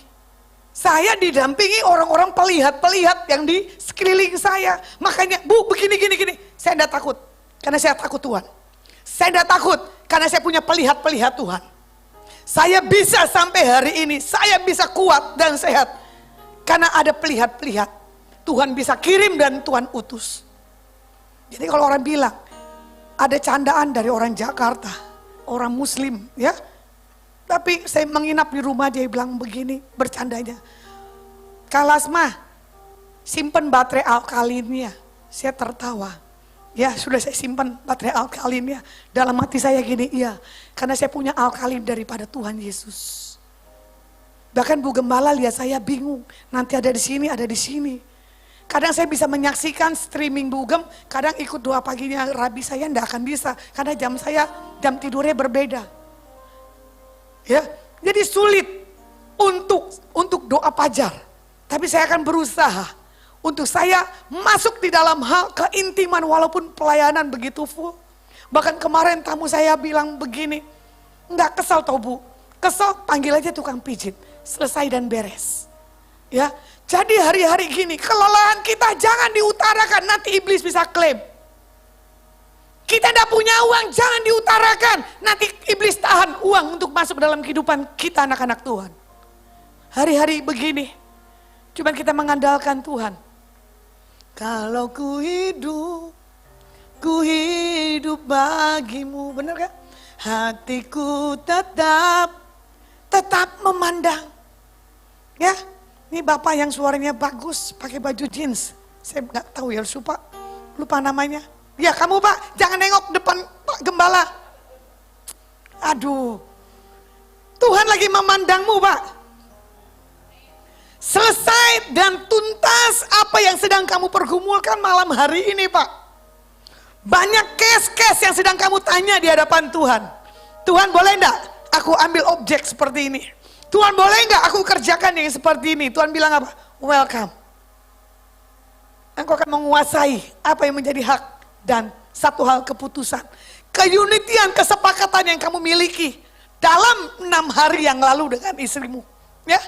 saya didampingi orang-orang pelihat-pelihat yang di sekeliling saya. Makanya, Bu begini, gini. Saya tidak takut, karena saya takut Tuhan. Saya tidak takut, karena saya punya pelihat-pelihat Tuhan. Saya bisa sampai hari ini, saya bisa kuat dan sehat. Karena ada pelihat-pelihat. Tuhan bisa kirim dan Tuhan utus. Jadi kalau orang bilang, ada candaan dari orang Jakarta, orang Muslim ya. Tapi saya menginap di rumah, dia bilang begini, bercandanya. Kalasma, simpen baterai alkalinnya. Saya tertawa. Ya sudah saya simpan baterai alkalinnya. Dalam hati saya gini, iya. Karena saya punya alkalin daripada Tuhan Yesus. Bahkan Bu Gembala lihat saya bingung. Nanti ada di sini, ada di sini. Kadang saya bisa menyaksikan streaming Bugem, kadang ikut doa paginya Rabi saya enggak akan bisa. Karena jam tidurnya berbeda. Ya, jadi sulit untuk doa fajar. Tapi saya akan berusaha untuk saya masuk di dalam hal keintiman walaupun pelayanan begitu full. Bahkan kemarin tamu saya bilang begini, enggak kesal tau Bu, kesal panggil aja tukang pijit, selesai dan beres. Ya, jadi hari-hari gini kelelahan kita jangan diutarakan, nanti iblis bisa klaim. Kita tidak punya uang, jangan diutarakan. Nanti iblis tahan uang untuk masuk dalam kehidupan kita anak-anak Tuhan. Hari-hari begini, cuma kita mengandalkan Tuhan. Kalau ku hidup bagimu, benar kan? Hatiku tetap memandang. Ya, ini Bapak yang suaranya bagus, pakai baju jeans. Saya nggak tahu ya, lupa namanya. Ya kamu Pak, jangan nengok depan Pak Gembala. Aduh, Tuhan lagi memandangmu Pak. Selesai dan tuntas apa yang sedang kamu pergumulkan malam hari ini Pak. Banyak case-case yang sedang kamu tanya di hadapan Tuhan. Tuhan boleh enggak aku ambil objek seperti ini? Tuhan boleh enggak aku kerjakan yang seperti ini? Tuhan bilang apa? Welcome. Engkau akan menguasai apa yang menjadi hak dan satu hal keputusan. Keunitian, kesepakatan yang kamu miliki dalam 6 hari yang lalu dengan istrimu. Ya,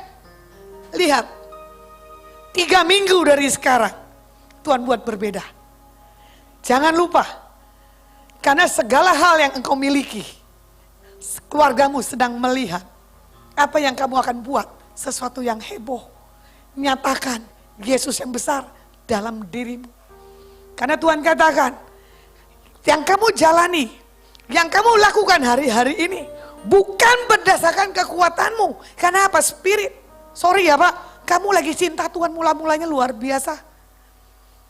lihat. 3 minggu dari sekarang Tuhan buat berbeda. Jangan lupa, karena segala hal yang engkau miliki, keluargamu sedang melihat apa yang kamu akan buat, sesuatu yang heboh. Nyatakan Yesus yang besar dalam dirimu. Karena Tuhan katakan, yang kamu jalani, yang kamu lakukan hari-hari ini, bukan berdasarkan kekuatanmu. Karena apa? Spirit. Sorry ya Pak, kamu lagi cinta Tuhan mula-mulanya luar biasa.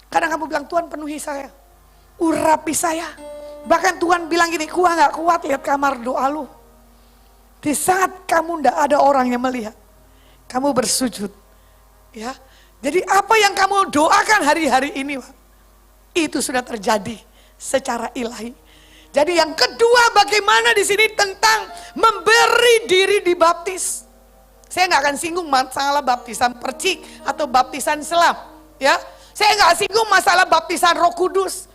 Kadang kamu bilang, Tuhan penuhi saya, urapi saya. Bahkan Tuhan bilang gini, gua gak kuat lihat kamar doa lu. Di saat kamu ndak ada orang yang melihat, kamu bersujud. Ya, jadi apa yang kamu doakan hari-hari ini, Pak, itu sudah terjadi secara ilahi. Jadi yang kedua, bagaimana di sini tentang memberi diri dibaptis. Saya nggak akan singgung masalah baptisan percik atau baptisan selam, ya. Saya nggak singgung masalah baptisan Roh Kudus.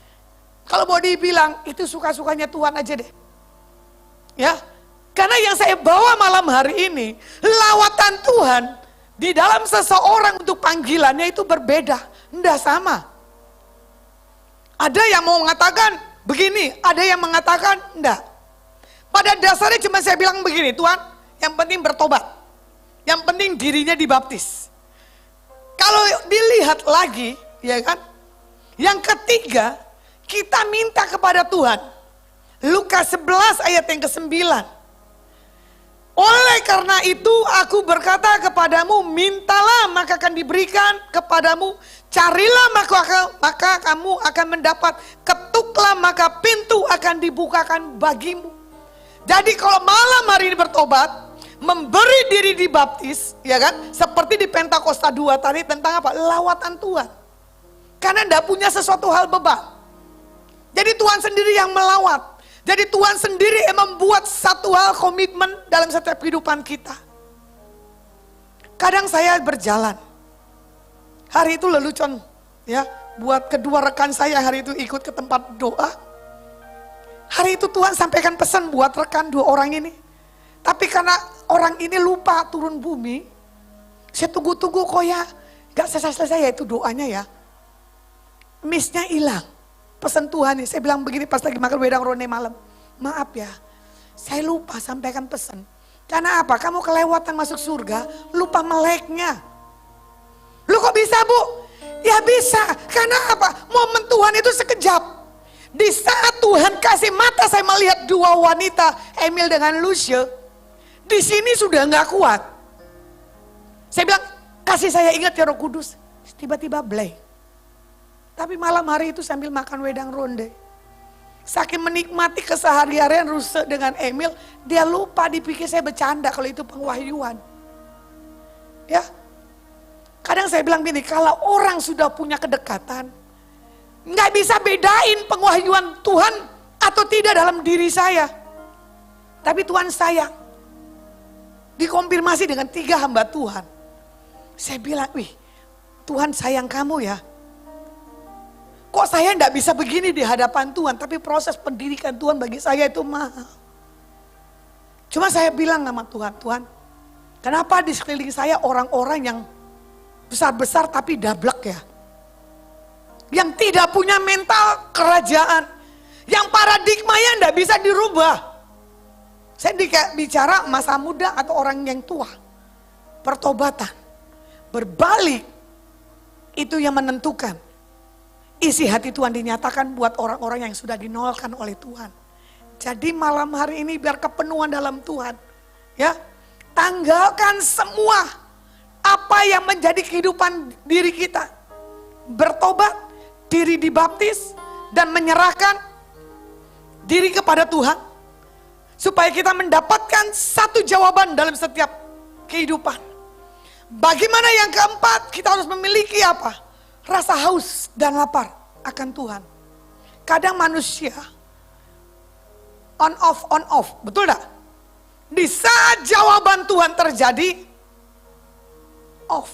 Kalau mau dibilang itu suka-sukanya Tuhan aja deh, ya. Karena yang saya bawa malam hari ini, lawatan Tuhan di dalam seseorang untuk panggilannya itu berbeda, enggak sama. Ada yang mau mengatakan begini, ada yang mengatakan enggak. Pada dasarnya cuma saya bilang begini, Tuhan, yang penting bertobat. Yang penting dirinya dibaptis. Kalau dilihat lagi, ya kan? Yang ketiga, kita minta kepada Tuhan. Lukas 11 ayat yang ke-9. Oleh karena itu aku berkata kepadamu, mintalah maka akan diberikan kepadamu, carilah maka kamu akan mendapat, ketuklah maka pintu akan dibukakan bagimu. Jadi kalau malam hari ini bertobat, memberi diri dibaptis, ya kan? Seperti di Pentakosta 2 tadi tentang apa? Lawatan Tuhan. Karena tidak punya sesuatu hal beban. Jadi Tuhan sendiri yang melawat. Jadi Tuhan sendiri yang membuat satu hal komitmen dalam setiap kehidupan kita. Kadang saya berjalan. Hari itu lelucon, ya, buat kedua rekan saya hari itu ikut ke tempat doa. Hari itu Tuhan sampaikan pesan buat rekan 2 orang ini. Tapi karena orang ini lupa turun bumi, saya tunggu-tunggu kok ya, gak selesai-selesai ya itu doanya ya. Miss-nya hilang. Pesan Tuhan nih, saya bilang begini pas lagi makan wedang ronde malam. Maaf ya, saya lupa sampaikan pesan. Karena apa? Kamu kelewatan masuk surga, lupa meleknya. Lu kok bisa Bu? Ya bisa, karena apa? Momen Tuhan itu sekejap. Di saat Tuhan kasih mata saya melihat 2 wanita, Emil dengan Lucia, di sini sudah nggak kuat. Saya bilang, kasih saya ingat ya Roh Kudus. Tiba-tiba blank. Tapi malam hari itu sambil makan wedang ronde, saking menikmati keseharian Ruse dengan Emil, dia lupa, dipikir saya bercanda kalau itu pengwahyuan. Ya, Kadang saya bilang gini, kalau orang sudah punya kedekatan, nggak bisa bedain pengwahyuan Tuhan atau tidak dalam diri saya. Tapi Tuhan sayang. Dikonfirmasi dengan 3 hamba Tuhan. Saya bilang, wih, Tuhan sayang kamu ya. Kok saya nggak bisa begini di hadapan Tuhan, tapi proses pendidikan Tuhan bagi saya itu mahal. Cuma saya bilang sama Tuhan, Tuhan, kenapa di sekeliling saya orang-orang yang besar-besar tapi dablek ya? Yang tidak punya mental kerajaan, yang paradigmanya nggak bisa dirubah. Saya bicara masa muda atau orang yang tua. Pertobatan, berbalik, itu yang menentukan. Isi hati Tuhan dinyatakan buat orang-orang yang sudah dinolkan oleh Tuhan. Jadi malam hari ini biar kepenuhan dalam Tuhan. Ya, tanggalkan semua apa yang menjadi kehidupan diri kita. Bertobat, diri dibaptis, dan menyerahkan diri kepada Tuhan. Supaya kita mendapatkan satu jawaban dalam setiap kehidupan. Bagaimana yang keempat, kita harus memiliki apa? Rasa haus dan lapar akan Tuhan. Kadang manusia on off, betul gak? Di saat jawaban Tuhan terjadi, off.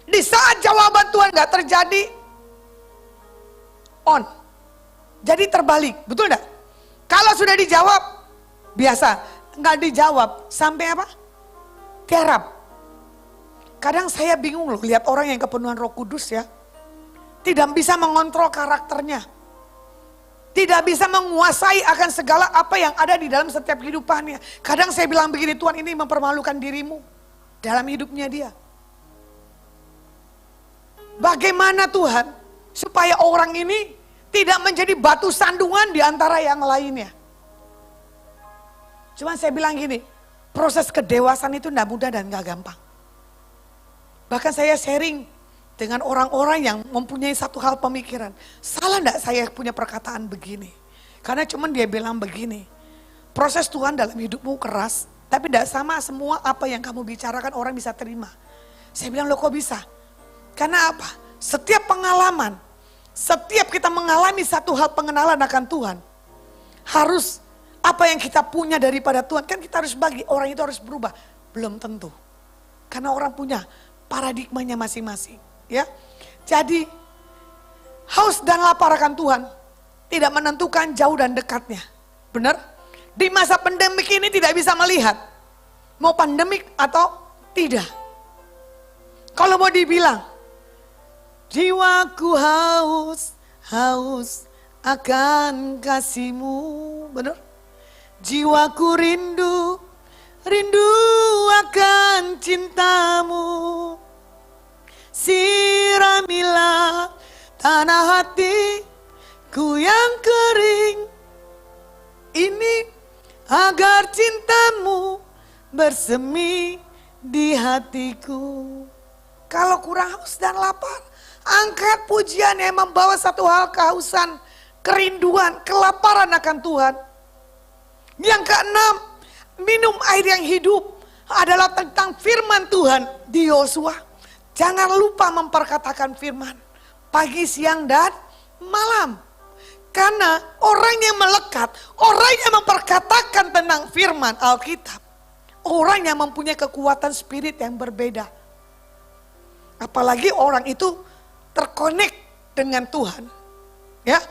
Di saat jawaban Tuhan gak terjadi, on. Jadi terbalik, betul gak? Kalau sudah dijawab, biasa. Gak dijawab, sampai apa? Tiarap. Kadang saya bingung loh lihat orang yang kepenuhan Roh Kudus ya. Tidak bisa mengontrol karakternya. Tidak bisa menguasai akan segala apa yang ada di dalam setiap kehidupannya. Kadang saya bilang begini, Tuhan, ini mempermalukan dirimu dalam hidupnya dia. Bagaimana Tuhan supaya orang ini tidak menjadi batu sandungan di antara yang lainnya. Cuman saya bilang gini, proses kedewasaan itu tidak mudah dan gak gampang. Bahkan saya sharing dengan orang-orang yang mempunyai satu hal pemikiran. Salah enggak saya punya perkataan begini? Karena cuman dia bilang begini. Proses Tuhan dalam hidupmu keras, tapi tidak sama semua apa yang kamu bicarakan orang bisa terima. Saya bilang, loh kok bisa? Karena apa? Setiap pengalaman, setiap kita mengalami satu hal pengenalan akan Tuhan, harus apa yang kita punya daripada Tuhan, kan kita harus bagi, orang itu harus berubah. Belum tentu. Karena orang punya paradigmanya masing-masing. Ya, jadi haus dan lapar akan Tuhan tidak menentukan jauh dan dekatnya. Benar? Di masa pandemik ini tidak bisa melihat mau pandemik atau tidak. Kalau mau dibilang, jiwaku haus akan kasih-Mu. Benar? Jiwaku rindu akan cinta-Mu. Siramilah tanah hatiku yang kering ini agar cinta-Mu bersemi di hatiku. Kalau kurang haus dan lapar, angkat pujian yang membawa satu hal kehausan, kerinduan, kelaparan akan Tuhan. Yang keenam, minum air yang hidup adalah tentang firman Tuhan di Yosua. Jangan lupa memperkatakan firman pagi, siang, dan malam. Karena orang yang melekat, orang yang memperkatakan tentang firman Alkitab, orang yang mempunyai kekuatan spirit yang berbeda. Apalagi orang itu terkonek dengan Tuhan. Ya,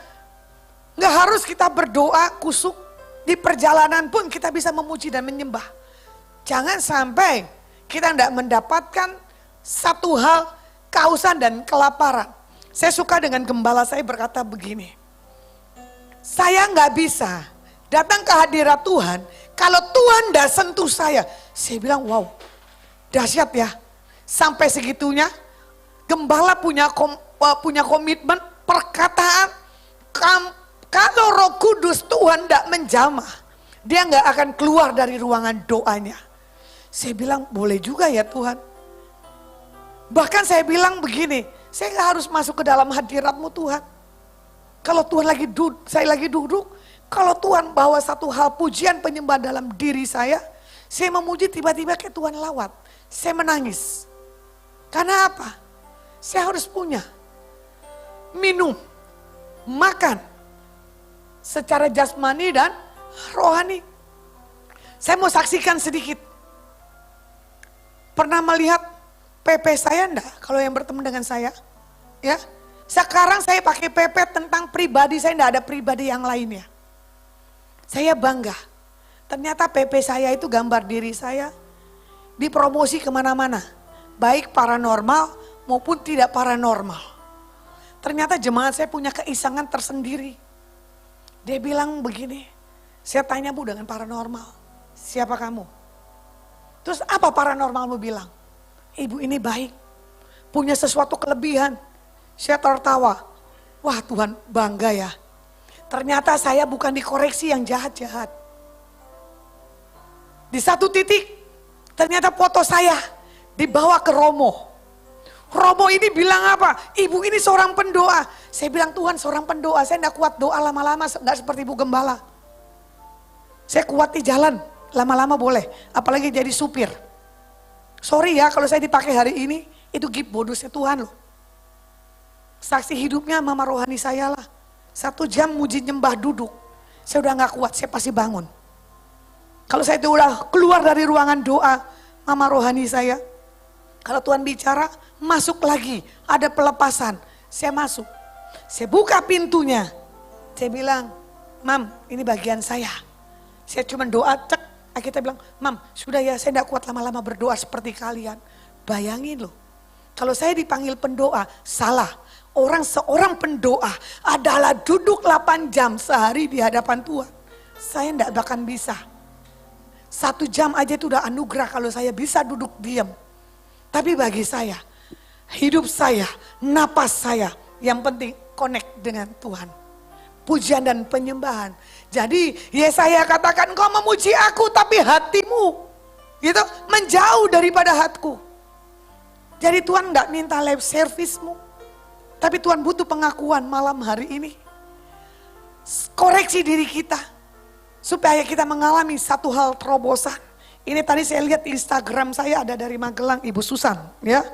nggak harus kita berdoa kusuk, di perjalanan pun kita bisa memuji dan menyembah. Jangan sampai kita tidak mendapatkan satu hal, kehausan dan kelaparan. Saya suka dengan gembala saya berkata begini. Saya nggak bisa datang ke hadirat Tuhan kalau Tuhan tidak sentuh saya. Saya bilang wow, dahsyat ya. Sampai segitunya gembala punya komitmen perkataan. Kalau Roh Kudus Tuhan tidak menjamah, dia nggak akan keluar dari ruangan doanya. Saya bilang boleh juga ya Tuhan. Bahkan saya bilang begini, saya gak harus masuk ke dalam hadirat-Mu Tuhan. Kalau Tuhan saya lagi duduk, kalau Tuhan bawa satu hal pujian penyembahan dalam diri saya memuji tiba-tiba kayak Tuhan lawat. Saya menangis. Karena apa? Saya harus punya, minum, makan, secara jasmani dan rohani. Saya mau saksikan sedikit. Pernah melihat PP saya enggak? Kalau yang bertemu dengan saya, ya. Sekarang saya pakai PP tentang pribadi, saya enggak ada pribadi yang lainnya. Saya bangga. Ternyata PP saya itu gambar diri saya dipromosi kemana-mana. Baik paranormal maupun tidak paranormal. Ternyata jemaat saya punya keisangan tersendiri. Dia bilang begini, saya tanya Bu dengan paranormal, siapa kamu? Terus apa paranormalmu bilang? Ibu ini baik, punya sesuatu kelebihan. Saya tertawa, wah Tuhan bangga ya. Ternyata saya bukan dikoreksi yang jahat-jahat. Di satu titik, ternyata foto saya dibawa ke Romo. Romo ini bilang apa? Ibu ini seorang pendoa. Saya bilang Tuhan seorang pendoa, saya tidak kuat doa lama-lama, tidak seperti Ibu Gembala. Saya kuat di jalan, lama-lama boleh, apalagi jadi supir. Sorry ya kalau saya dipakai hari ini, itu gift bonusnya Tuhan loh. Saksi hidupnya mama rohani saya lah. 1 jam muji nyembah duduk, saya udah gak kuat, saya pasti bangun. Kalau saya itu udah keluar dari ruangan doa, mama rohani saya, kalau Tuhan bicara, masuk lagi, ada pelepasan, saya masuk. Saya buka pintunya, saya bilang, Mam ini bagian saya. Saya cuma doa, cek, kita bilang, Mam sudah ya saya tidak kuat lama-lama berdoa seperti kalian. Bayangin loh, kalau saya dipanggil pendoa, salah. Seorang pendoa adalah duduk 8 jam sehari di hadapan Tuhan. Saya tidak bahkan bisa. 1 jam aja itu udah anugerah kalau saya bisa duduk diam. Tapi bagi saya, hidup saya, napas saya, yang penting connect dengan Tuhan. Pujian dan penyembahan. Jadi Yesaya katakan engkau memuji aku tapi hatimu gitu menjauh daripada hatiku. Jadi Tuhan enggak minta lip service-mu. Tapi Tuhan butuh pengakuan malam hari ini. Koreksi diri kita. Supaya kita mengalami satu hal terobosan. Ini tadi saya lihat di Instagram saya ada dari Magelang, Ibu Susan. Ya.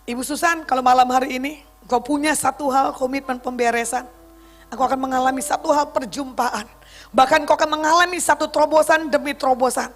Ibu Susan, kalau malam hari ini kau punya satu hal komitmen pemberesan. Aku akan mengalami satu hal perjumpaan. Bahkan kau akan mengalami satu terobosan demi terobosan.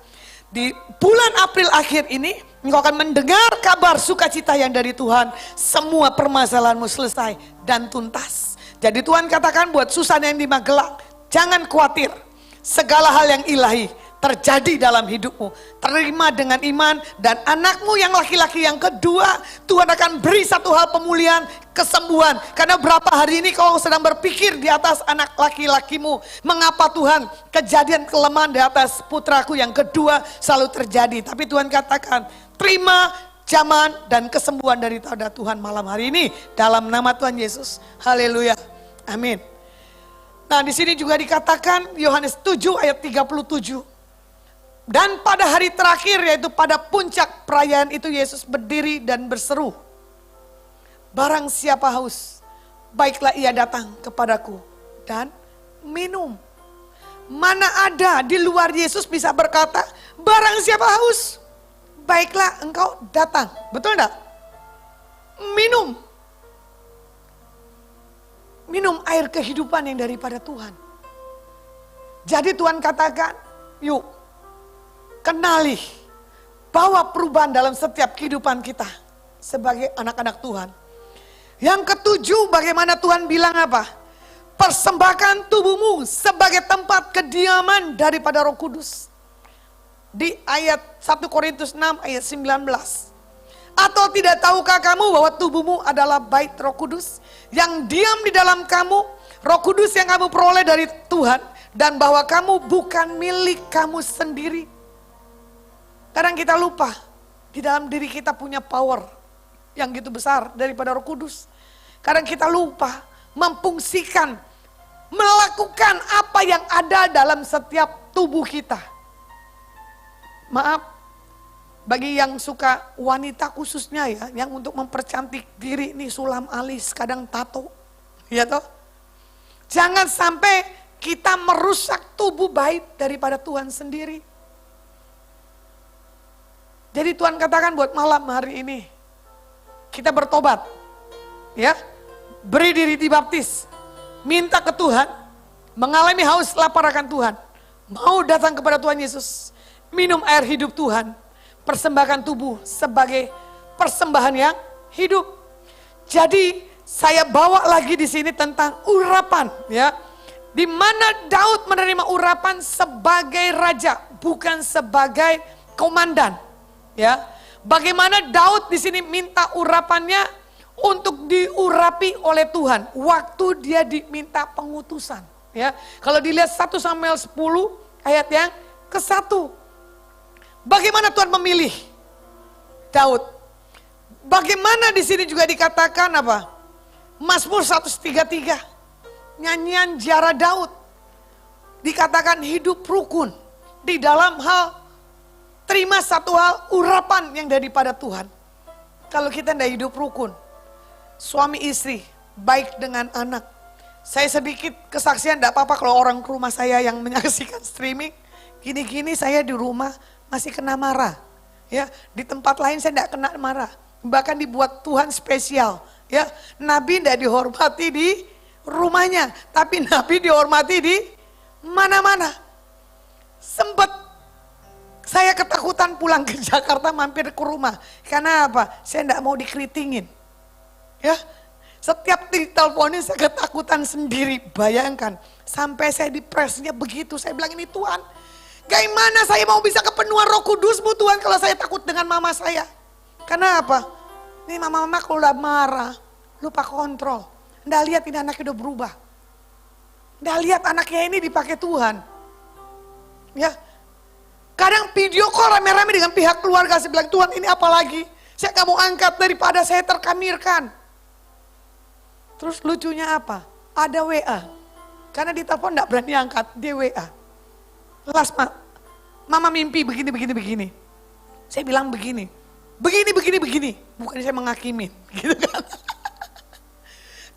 Di bulan April akhir ini, engkau akan mendengar kabar sukacita yang dari Tuhan. Semua permasalahanmu selesai dan tuntas. Jadi Tuhan katakan buat Susan yang di Magelang, jangan khawatir. Segala hal yang ilahi terjadi dalam hidupmu. Terima dengan iman dan anakmu yang laki-laki yang kedua, Tuhan akan beri satu hal pemulihan, kesembuhan. Karena berapa hari ini kau sedang berpikir di atas anak laki-lakimu. Mengapa Tuhan kejadian kelemahan di atas putraku yang kedua selalu terjadi. Tapi Tuhan katakan terima zaman dan kesembuhan dari Tuhan malam hari ini. Dalam nama Tuhan Yesus. Haleluya. Amin. Nah di sini juga dikatakan Yohanes 7 ayat 37. Dan pada hari terakhir yaitu pada puncak perayaan itu Yesus berdiri dan berseru. Barang siapa haus, baiklah ia datang kepadaku dan minum. Mana ada di luar Yesus bisa berkata, barang siapa haus, baiklah engkau datang. Betul enggak? Minum. Minum air kehidupan yang daripada Tuhan. Jadi Tuhan katakan, yuk. Kenali, bawa perubahan dalam setiap kehidupan kita sebagai anak-anak Tuhan. Yang ketujuh, bagaimana Tuhan bilang apa? Persembahkan tubuhmu sebagai tempat kediaman daripada Roh Kudus. Di ayat 1 Korintus 6 ayat 19. Atau tidak tahukah kamu bahwa tubuhmu adalah bait Roh Kudus yang diam di dalam kamu, Roh Kudus yang kamu peroleh dari Tuhan, dan bahwa kamu bukan milik kamu sendiri. Kadang kita lupa, di dalam diri kita punya power yang gitu besar daripada Roh Kudus. Kadang kita lupa memfungsikan, melakukan apa yang ada dalam setiap tubuh kita. Maaf, bagi yang suka wanita khususnya ya, yang untuk mempercantik diri nih sulam alis, kadang tato. Ya toh? Jangan sampai kita merusak tubuh baik daripada Tuhan sendiri. Jadi Tuhan katakan buat malam hari ini, kita bertobat, ya, beri diri dibaptis, minta ke Tuhan, mengalami haus lapar akan Tuhan, mau datang kepada Tuhan Yesus, minum air hidup Tuhan, persembahkan tubuh sebagai persembahan yang hidup. Jadi saya bawa lagi di sini tentang urapan, ya, di mana Daud menerima urapan sebagai raja, bukan sebagai komandan, ya. Bagaimana Daud di sini minta urapannya untuk diurapi oleh Tuhan waktu dia diminta pengutusan, ya. Kalau dilihat 1 Samuel 10 ayat yang ke-1. Bagaimana Tuhan memilih Daud? Bagaimana di sini juga dikatakan apa? Mazmur 133, nyanyian Jara Daud. Dikatakan hidup rukun di dalam hal terima satu hal urapan yang daripada Tuhan. Kalau kita tidak hidup rukun, suami istri, baik dengan anak. Saya sedikit kesaksian, tidak apa-apa kalau orang ke rumah saya yang menyaksikan streaming. Gini-gini saya di rumah masih kena marah. Ya, di tempat lain saya tidak kena marah. Bahkan dibuat Tuhan spesial. Ya, Nabi tidak dihormati di rumahnya, tapi Nabi dihormati di mana-mana. Sempat saya ketakutan pulang ke Jakarta mampir ke rumah. Karena apa? Saya tidak mau dikeritingin. Ya, setiap diteleponin saya ketakutan sendiri. Bayangkan, sampai saya dipresnya begitu. Saya bilang, ini Tuhan, bagaimana saya mau bisa kepenuhan Roh Kudus-Mu Tuhan kalau saya takut dengan mama saya? Karena apa? Ini mama-mama kalau udah marah, lupa kontrol. Nggak lihat ini anaknya udah berubah. Nggak lihat anaknya ini dipakai Tuhan. Ya, kadang video call rame-rame dengan pihak keluarga. Saya bilang, Tuhan ini apa lagi? Saya nggak mau angkat daripada saya terkamirkan. Terus lucunya apa? Ada WA. Karena di telepon nggak berani angkat, dia WA. Las, mama mimpi begini. Saya bilang begini. Begini. Bukan saya menghakimi, gitu kan.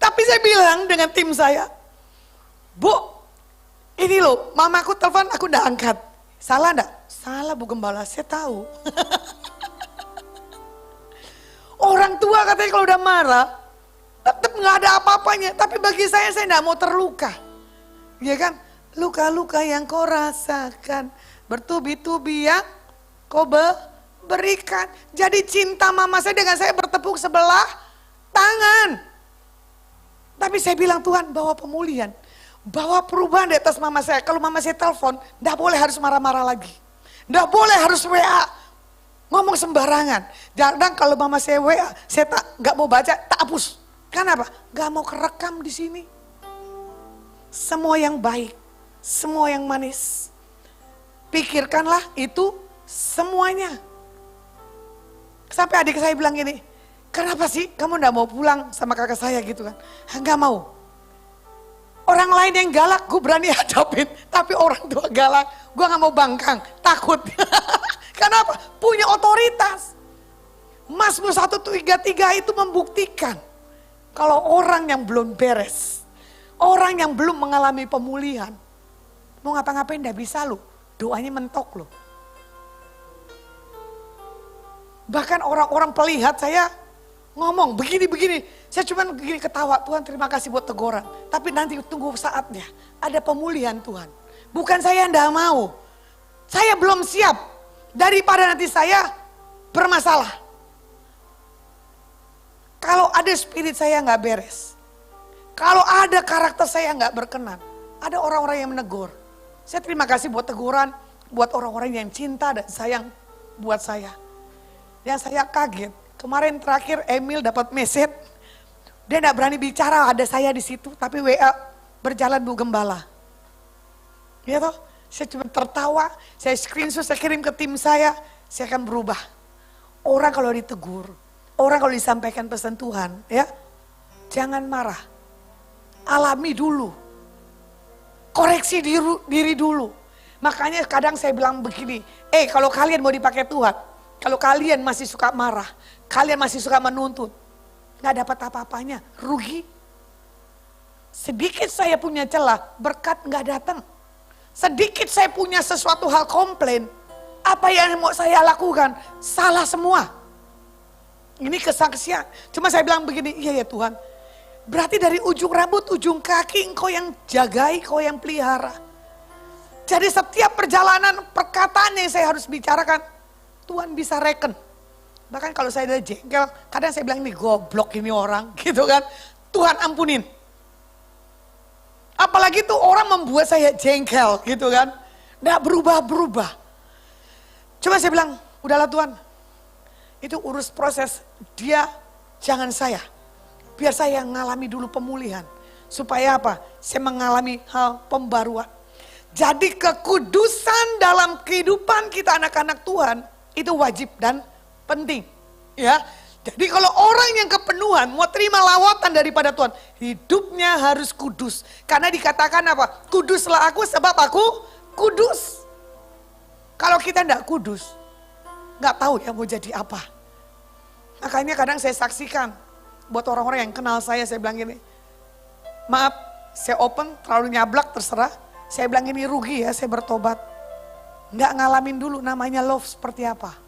Tapi saya bilang dengan tim saya, Bu, ini loh, mamaku telepon aku udah angkat. Salah enggak? Salah Bu Gembala, saya tahu. Orang tua katanya kalau udah marah, tetap nggak ada apa-apanya. Tapi bagi saya enggak mau terluka. Ya kan? Luka-luka yang kau rasakan, bertubi-tubi yang kau berikan. Jadi cinta mama saya dengan saya bertepuk sebelah tangan. Tapi saya bilang, Tuhan bawa pemulihan, bawa perubahan di atas mama saya. Kalau mama saya telepon, enggak boleh harus marah-marah lagi. Enggak boleh harus WA, ngomong sembarangan. Dan kalau mama saya WA, saya enggak mau baca, tak hapus. Kenapa? Enggak mau kerekam di sini. Semua yang baik, semua yang manis, pikirkanlah itu semuanya. Sampai adik saya bilang gini, kenapa sih kamu enggak mau pulang sama kakak saya gitu kan? Enggak mau. Orang lain yang galak gue berani hadapin, tapi orang tua galak gue gak mau bangkang, takut. Kenapa? Punya otoritas. Mazmur 133 itu membuktikan kalau orang yang belum beres, orang yang belum mengalami pemulihan, mau ngapa-ngapain gak bisa loh, doanya mentok loh. Bahkan orang-orang pelihat saya ngomong begini, saya cuma begini ketawa, Tuhan terima kasih buat teguran. Tapi nanti tunggu saatnya, ada pemulihan Tuhan. Bukan saya enggak mau, saya belum siap daripada nanti saya bermasalah. Kalau ada spirit saya enggak beres, kalau ada karakter saya enggak berkenan, ada orang-orang yang menegur. Saya terima kasih buat teguran, buat orang-orang yang cinta dan sayang buat saya. Yang saya kaget, kemarin terakhir Emil dapat message, dia enggak berani bicara ada saya di situ, tapi WA berjalan Bu Gembala. Ya toh, saya cuma tertawa, saya screenshot, saya kirim ke tim saya akan berubah. Orang kalau ditegur, orang kalau disampaikan pesan Tuhan, ya, jangan marah, alami dulu, koreksi diri dulu. Makanya kadang saya bilang begini, kalau kalian mau dipakai Tuhan, kalau kalian masih suka marah, kalian masih suka menuntut, gak dapat apa-apanya, rugi. Sedikit saya punya celah, berkat gak datang. Sedikit saya punya sesuatu hal komplain, Apa yang mau saya lakukan? Salah semua. Ini kesaksian. Cuma saya bilang begini, iya ya Tuhan. Berarti dari ujung rambut, ujung kaki engkau yang jagai, engkau yang pelihara. Jadi setiap perjalanan perkataan yang saya harus bicarakan, Tuhan bisa reken. Bahkan kalau saya ada jengkel, kadang saya bilang ini goblok ini orang gitu kan. Tuhan ampunin. Apalagi tuh orang membuat saya jengkel gitu kan. Nggak berubah-berubah. Cuma saya bilang, udahlah Tuhan. Itu urus proses dia, jangan saya. Biar saya ngalami dulu pemulihan. Supaya apa? Saya mengalami hal pembaruan. Jadi kekudusan dalam kehidupan kita anak-anak Tuhan itu wajib dan penting. Ya. Jadi kalau orang yang kepenuhan mau terima lawatan daripada Tuhan, hidupnya harus kudus. Karena dikatakan apa? Kuduslah aku sebab aku kudus. Kalau kita tidak kudus, nggak tahu ya mau jadi apa. Makanya kadang saya saksikan buat orang-orang yang kenal saya bilang gini, maaf saya open terlalu nyablak terserah. Saya bilang ini rugi ya saya bertobat. Nggak ngalamin dulu namanya love seperti apa.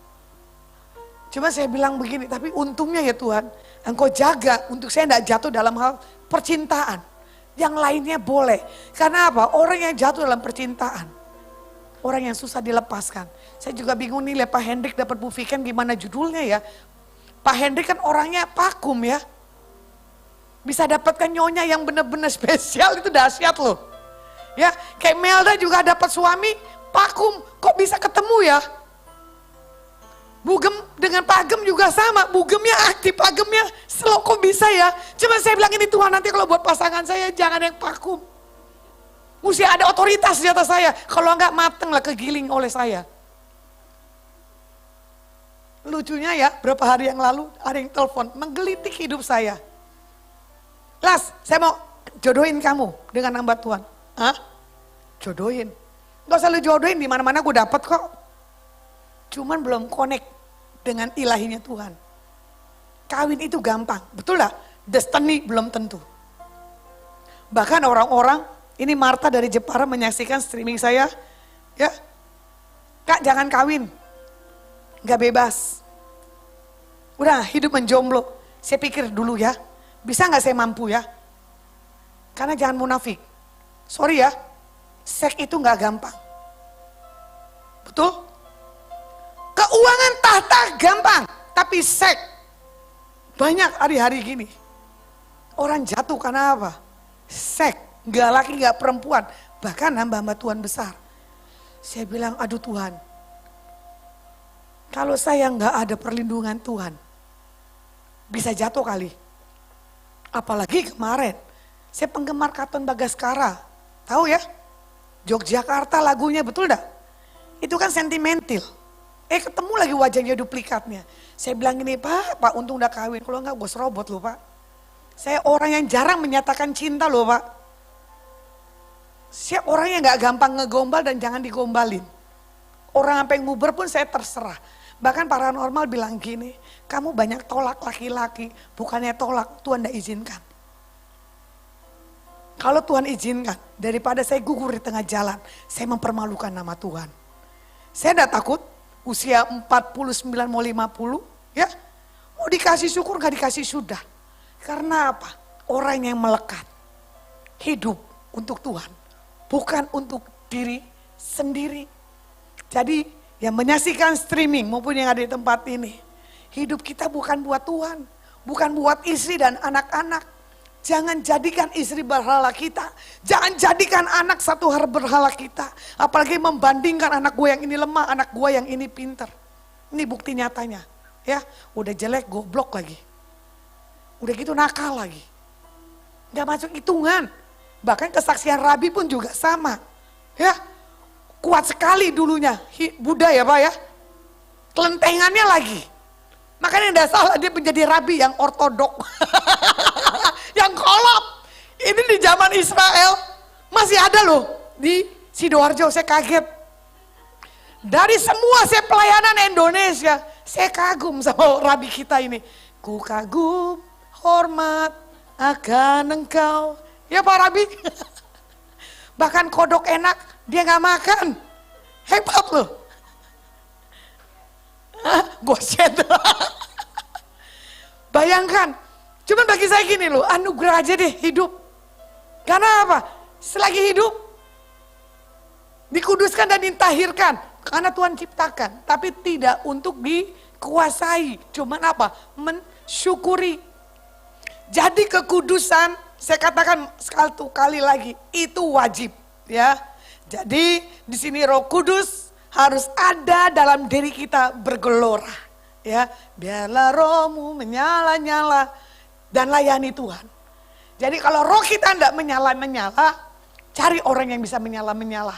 Cuma saya bilang begini, tapi untungnya ya Tuhan, Engkau jaga untuk saya tidak jatuh dalam hal percintaan. Yang lainnya boleh. Karena apa? Orang yang jatuh dalam percintaan, orang yang susah dilepaskan. Saya juga bingung nih lihat Pak Hendrik dapat Bu Viken gimana judulnya ya. Pak Hendrik kan orangnya vakum ya. Bisa dapatkan nyonya yang benar-benar spesial itu dahsyat loh. Ya, kayak Melda juga dapat suami vakum, kok bisa ketemu ya? Bugem dengan Pak Agem juga sama, bugemnya aktif, Pak Agemnya slow, kok bisa ya? Cuma saya bilang ini Tuhan nanti kalau buat pasangan saya jangan yang vakum. Mesti ada otoritas di atas saya, kalau enggak mateng lah kegiling oleh saya. Lucunya ya, berapa hari yang lalu ada yang telepon, menggelitik hidup saya. Las, saya mau jodohin kamu dengan hamba Tuhan. Hah? Jodohin? Gak usah lu jodohin, di mana-mana gue dapet kok. Cuman belum connect dengan ilahinya Tuhan. Kawin itu gampang, betul lah? Destiny belum tentu. Bahkan orang-orang, ini Marta dari Jepara menyaksikan streaming saya. Ya, Kak jangan kawin. Gak bebas. Udah hidup menjomblo. Saya pikir dulu ya, bisa gak saya mampu ya? Karena jangan munafik. Sorry ya, seks itu gak gampang. Betul? Keuangan tahta gampang, tapi seks banyak hari-hari gini. Orang jatuh karena apa? Seks, gak laki gak perempuan, bahkan hamba-hamba Tuhan besar. Saya bilang, aduh Tuhan, kalau saya gak ada perlindungan Tuhan, bisa jatuh kali. Apalagi kemarin, saya penggemar Katon Bagaskara, tahu ya? Yogyakarta lagunya betul dah? Itu kan sentimental. Ketemu lagi wajahnya duplikatnya. Saya bilang gini, Pak untung udah kawin. Kalau enggak bos robot loh Pak. Saya orang yang jarang menyatakan cinta loh Pak. Saya orang yang gak gampang ngegombal dan jangan digombalin. Orang sampai nguber pun saya terserah. Bahkan paranormal bilang gini, kamu banyak tolak laki-laki. Bukannya tolak, Tuhan gak izinkan. Kalau Tuhan izinkan, daripada saya gugur di tengah jalan, saya mempermalukan nama Tuhan. Saya gak takut. Usia 49 mau 50, ya mau dikasih syukur gak dikasih sudah. Karena apa? Orang yang melekat, hidup untuk Tuhan, bukan untuk diri sendiri. Jadi yang menyaksikan streaming maupun yang ada di tempat ini, hidup kita bukan buat Tuhan, bukan buat istri dan anak-anak. Jangan jadikan istri berhala kita. Jangan jadikan anak satu berhala kita. Apalagi membandingkan anak gue yang ini lemah, anak gue yang ini pintar. Ini bukti nyatanya. Ya, udah jelek goblok lagi. Udah gitu nakal lagi. Gak masuk hitungan. Bahkan kesaksian Rabi pun juga sama. Ya, kuat sekali dulunya. Buddha ya Pak ya. Kelentengannya lagi. Makanya tidak salah dia menjadi Rabi yang ortodok. Yang kolot. Ini di zaman Israel masih ada loh di Sidoarjo, saya kaget. Dari semua saya pelayanan Indonesia, saya kagum sama Rabi kita ini. Ku kagum, hormat akan engkau. Ya Pak Rabi. Bahkan kodok enak, dia gak makan. Hebat loh. Gosip. Bayangkan, cuman bagi saya gini loh, anugerah aja deh hidup. Karena apa? Selagi hidup, dikuduskan dan ditahirkan. Karena Tuhan ciptakan, tapi tidak untuk dikuasai. Cuman apa? Mensyukuri. Jadi kekudusan, saya katakan sekali kali lagi, itu wajib. Ya, jadi di sini Roh Kudus harus ada dalam diri kita bergelora. Ya, biarlah rohmu menyala-nyala dan layani Tuhan. Jadi kalau roh kita tidak menyala-menyala, cari orang yang bisa menyala-menyala.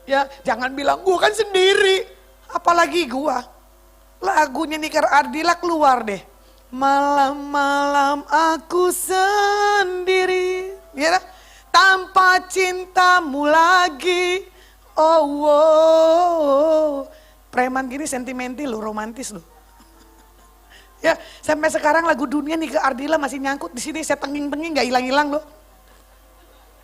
Ya, jangan bilang gua kan sendiri, apalagi gua. Lagunya Niker Ardila keluar deh. Malam-malam aku sendiri, ya, tanpa cintamu lagi. Oh, oh. Preman gini sentimental lo, romantis lo. Ya, sampai sekarang lagu dunia nih ke Ardila masih nyangkut di sini, saya tenging-tenging nggak hilang-hilang loh.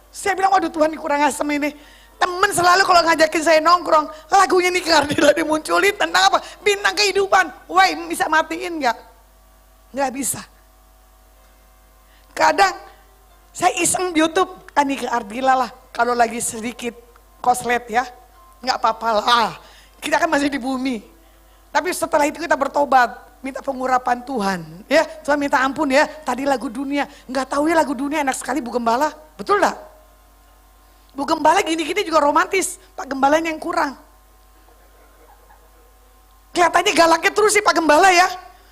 Saya bilang, waduh Tuhan ini kurang asem ini. Temen selalu kalau ngajakin saya nongkrong, lagunya nih ke Ardila dimunculin tentang apa? Bintang kehidupan. Wah, bisa matiin nggak? Nggak bisa. Kadang saya iseng di YouTube, kan nih ke Ardila lah. Kalau lagi sedikit koslet ya, nggak apa-apa lah. Kita kan masih di bumi. Tapi setelah itu kita bertobat. Minta pengurapan Tuhan, ya Tuhan minta ampun ya. Tadi lagu dunia, nggak tahu ya lagu dunia enak sekali Bu Gembala, betul nggak? Bu Gembala gini-gini juga romantis, Pak Gembala yang kurang. Kelihatannya galaknya terus sih Pak Gembala ya.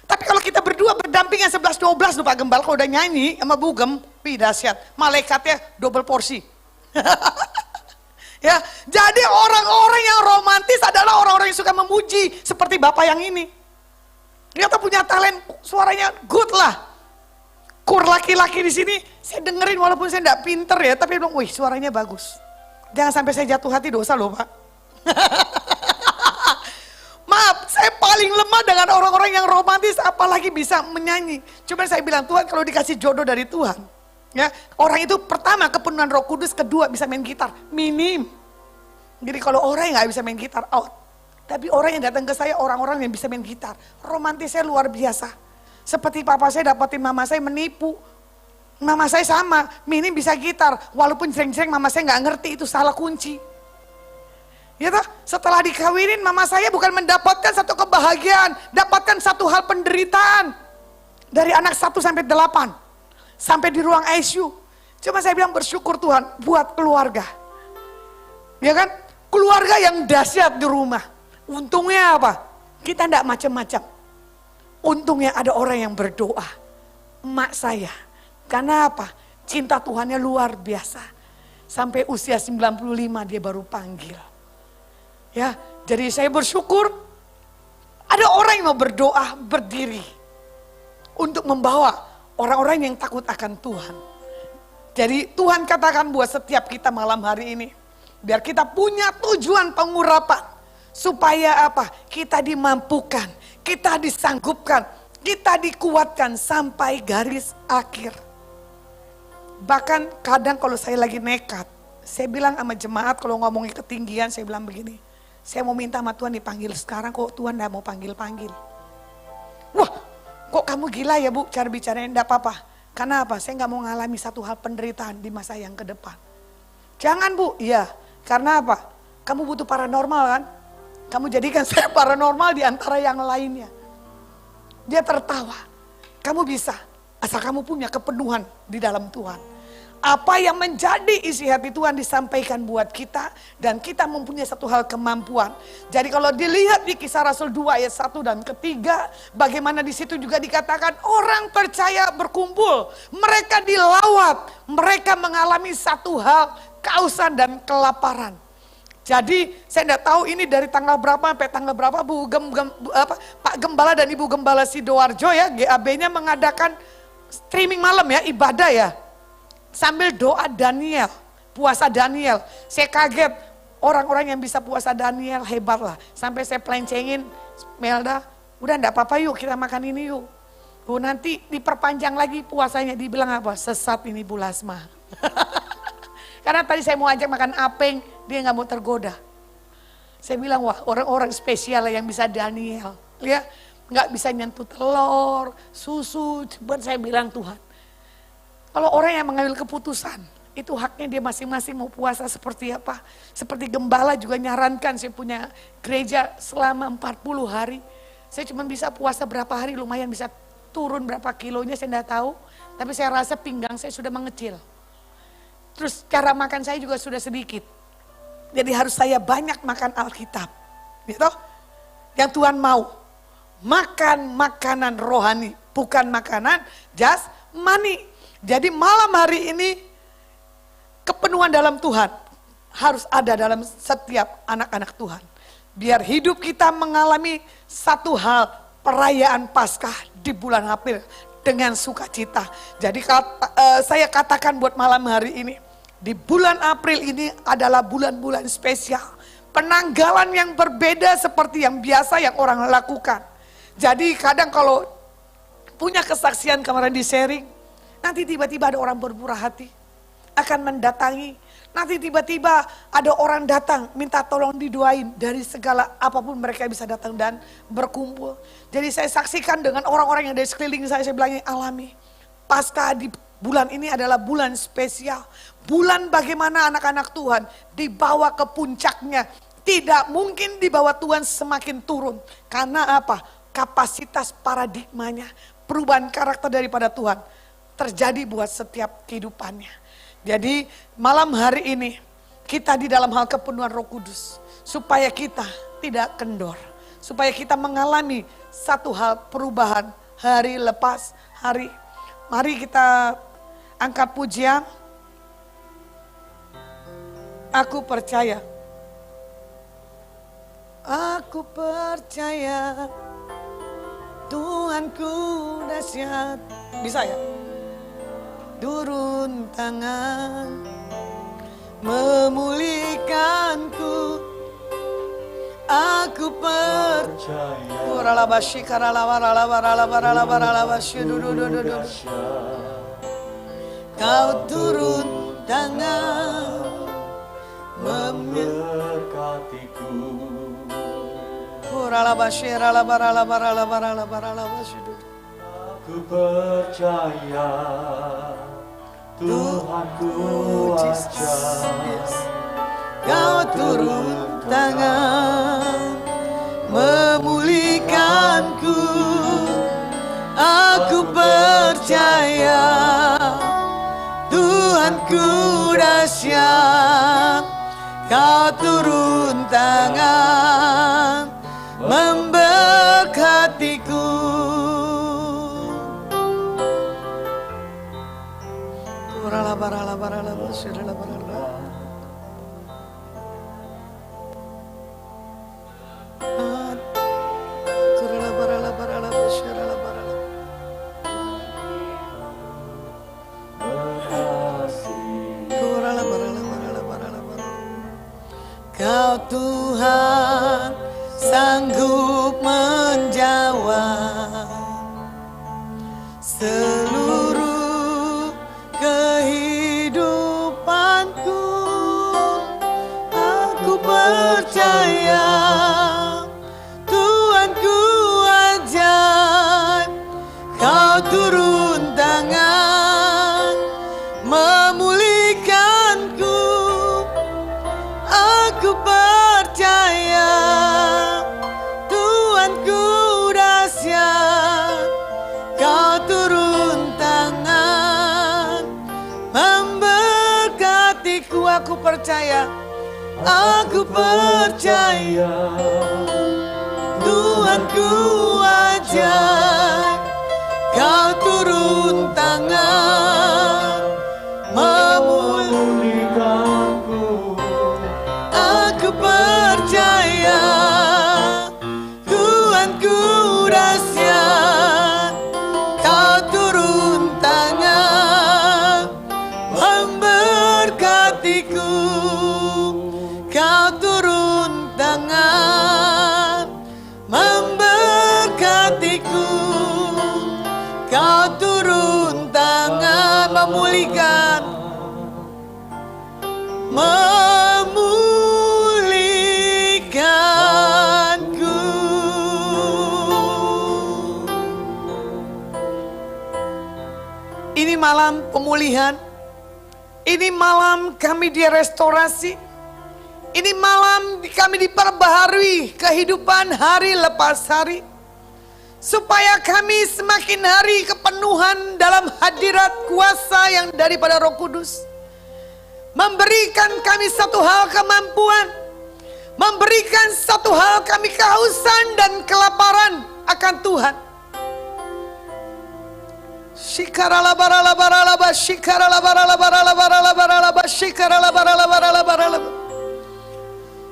Tapi kalau kita berdua berdampingan 11-12 loh Pak Gembala, kalau udah nyanyi sama Bu Gem, dahsyat, malaikatnya double porsi. Ya, jadi orang-orang yang romantis adalah orang-orang yang suka memuji, seperti Bapak yang ini. Dia tuh punya talent, suaranya good lah. Kur laki-laki di sini, saya dengerin walaupun saya enggak pinter ya, tapi bilang, wih suaranya bagus. Jangan sampai saya jatuh hati, dosa loh Pak. Maaf, saya paling lemah dengan orang-orang yang romantis, apalagi bisa menyanyi. Cuma saya bilang, Tuhan kalau dikasih jodoh dari Tuhan, ya orang itu pertama kepenuhan Roh Kudus, kedua bisa main gitar, minim. Jadi kalau orang yang nggak bisa main gitar, out. Tapi orang yang datang ke saya, orang-orang yang bisa main gitar. Romantisnya luar biasa. Seperti papa saya dapetin mama saya menipu. Mama saya sama, minim bisa gitar. Walaupun sering-sering mama saya nggak ngerti itu salah kunci. Ya toh, setelah dikawinin mama saya bukan mendapatkan satu kebahagiaan. Dapatkan satu hal penderitaan. Dari anak 1 sampai 8. Sampai di ruang ICU. Cuma saya bilang bersyukur Tuhan buat keluarga. Ya kan? Keluarga yang dahsyat di rumah. Untungnya apa? Kita tidak macam-macam. Untungnya ada orang yang berdoa. Emak saya. Karena apa? Cinta Tuhannya luar biasa. Sampai usia 95 dia baru panggil. Ya, jadi saya bersyukur ada orang yang mau berdoa berdiri. Untuk membawa orang-orang yang takut akan Tuhan. Jadi Tuhan katakan buat setiap kita malam hari ini. Biar kita punya tujuan pengurapan. Supaya apa? Kita dimampukan, kita disanggupkan, kita dikuatkan sampai garis akhir. Bahkan kadang kalau saya lagi nekat, saya bilang sama jemaat kalau ngomongin ketinggian, saya bilang begini. Saya mau minta sama Tuhan dipanggil sekarang, kok Tuhan gak mau panggil-panggil. Wah, kok kamu gila ya Bu, cara bicaranya enggak apa-apa. Karena apa? Saya gak mau ngalami satu hal penderitaan di masa yang ke depan. Jangan Bu, iya. Karena apa? Kamu butuh paranormal kan? Kamu jadikan saya paranormal di antara yang lainnya. Dia tertawa. Kamu bisa, asal kamu punya kepenuhan di dalam Tuhan. Apa yang menjadi isi hati Tuhan disampaikan buat kita. Dan kita mempunyai satu hal kemampuan. Jadi kalau dilihat di Kisah Rasul 2 ayat 1 dan ketiga. Bagaimana di situ juga dikatakan orang percaya berkumpul. Mereka dilawat. Mereka mengalami satu hal, kehausan dan kelaparan. Jadi saya tidak tahu ini dari tanggal berapa sampai tanggal berapa Pak Gembala dan Ibu Gembala Sidoarjo ya GAB-nya mengadakan streaming malam ya, ibadah ya. Sambil doa Daniel, puasa Daniel. Saya kaget orang-orang yang bisa puasa Daniel hebat lah. Sampai saya pelencengin Melda, udah enggak apa-apa yuk kita makan ini yuk. Oh nanti diperpanjang lagi puasanya, dibilang apa? Sesat ini Bu Lasma. Karena tadi saya mau ajak makan apeng, dia nggak mau tergoda. Saya bilang wah orang-orang spesial yang bisa Daniel. ya, nggak bisa nyentuh telur, susu. Cuman saya bilang Tuhan, kalau orang yang mengambil keputusan, itu haknya dia masing-masing mau puasa seperti apa. Seperti gembala juga nyarankan, saya punya gereja selama 40 hari. Saya cuma bisa puasa berapa hari, lumayan bisa turun berapa kilonya saya enggak tahu. Tapi saya rasa pinggang saya sudah mengecil. Terus cara makan saya juga sudah sedikit. Jadi harus saya banyak makan Alkitab. Gitu? Yang Tuhan mau. Makan makanan rohani, bukan makanan jasmani. Jadi malam hari ini kepenuhan dalam Tuhan harus ada dalam setiap anak-anak Tuhan. Biar hidup kita mengalami satu hal, perayaan Paskah di bulan April dengan sukacita. Jadi saya katakan buat malam hari ini, di bulan April ini adalah bulan-bulan spesial. Penanggalan yang berbeda seperti yang biasa yang orang lakukan. Jadi kadang kalau punya kesaksian kemarin di sharing, nanti tiba-tiba ada orang bermurah hati akan mendatangi. Nanti tiba-tiba ada orang datang minta tolong didoain dari segala apapun mereka bisa datang dan berkumpul. Jadi saya saksikan dengan orang-orang yang dari sekeliling saya bilang alami. Paskah di bulan ini adalah bulan spesial. Bulan bagaimana anak-anak Tuhan dibawa ke puncaknya. Tidak mungkin dibawa Tuhan semakin turun. Karena apa? Kapasitas paradigmanya, perubahan karakter daripada Tuhan terjadi buat setiap kehidupannya. Jadi malam hari ini kita di dalam hal kepenuhan Roh Kudus. Supaya kita tidak kendor. Supaya kita mengalami satu hal perubahan hari lepas hari. Mari kita angkat pujian. Aku percaya. Aku percaya Tuhanku dahsyat. Bisa ya? Turun tangan memulihkanku. Aku percaya. Kau turun tangan memberkatiku. Aku percaya Tuhanku ajaib. Kau turun tangan memulihkanku. Aku percaya Tuhanku dahsyat. Kau turun tangan memberkatiku. Kau Tuhan sanggup menjawab seluruh kehidupanku. Aku percaya Tuhanku ajaib. Kau turun tangan memulihkanku. Aku percaya Tuhanku dahsyat. Kau turun tangan memberkatiku. Aku percaya. Aku percaya Tuhanku ajaib. Kau turun tangan memulihkanku. Aku percaya Tuhanku dahsyat. Kau turun tangan memberkatiku. Kau turun tangan memberkatiku. Kau turun tangan memulihkan. Memulihkanku. malam pemulihan. Ini malam kami direstorasi. Ini malam kami diperbaharui kehidupan hari lepas hari. Supaya kami semakin hari kepenuhan dalam hadirat kuasa yang daripada Roh Kudus. Memberikan kami satu hal kemampuan. Memberikan satu hal kami kehausan dan kelaparan akan Tuhan. Shikaralabaralabaralaba, shikaralabaralabaralabaralabaralaba, shikaralabaralabaralabaralaba.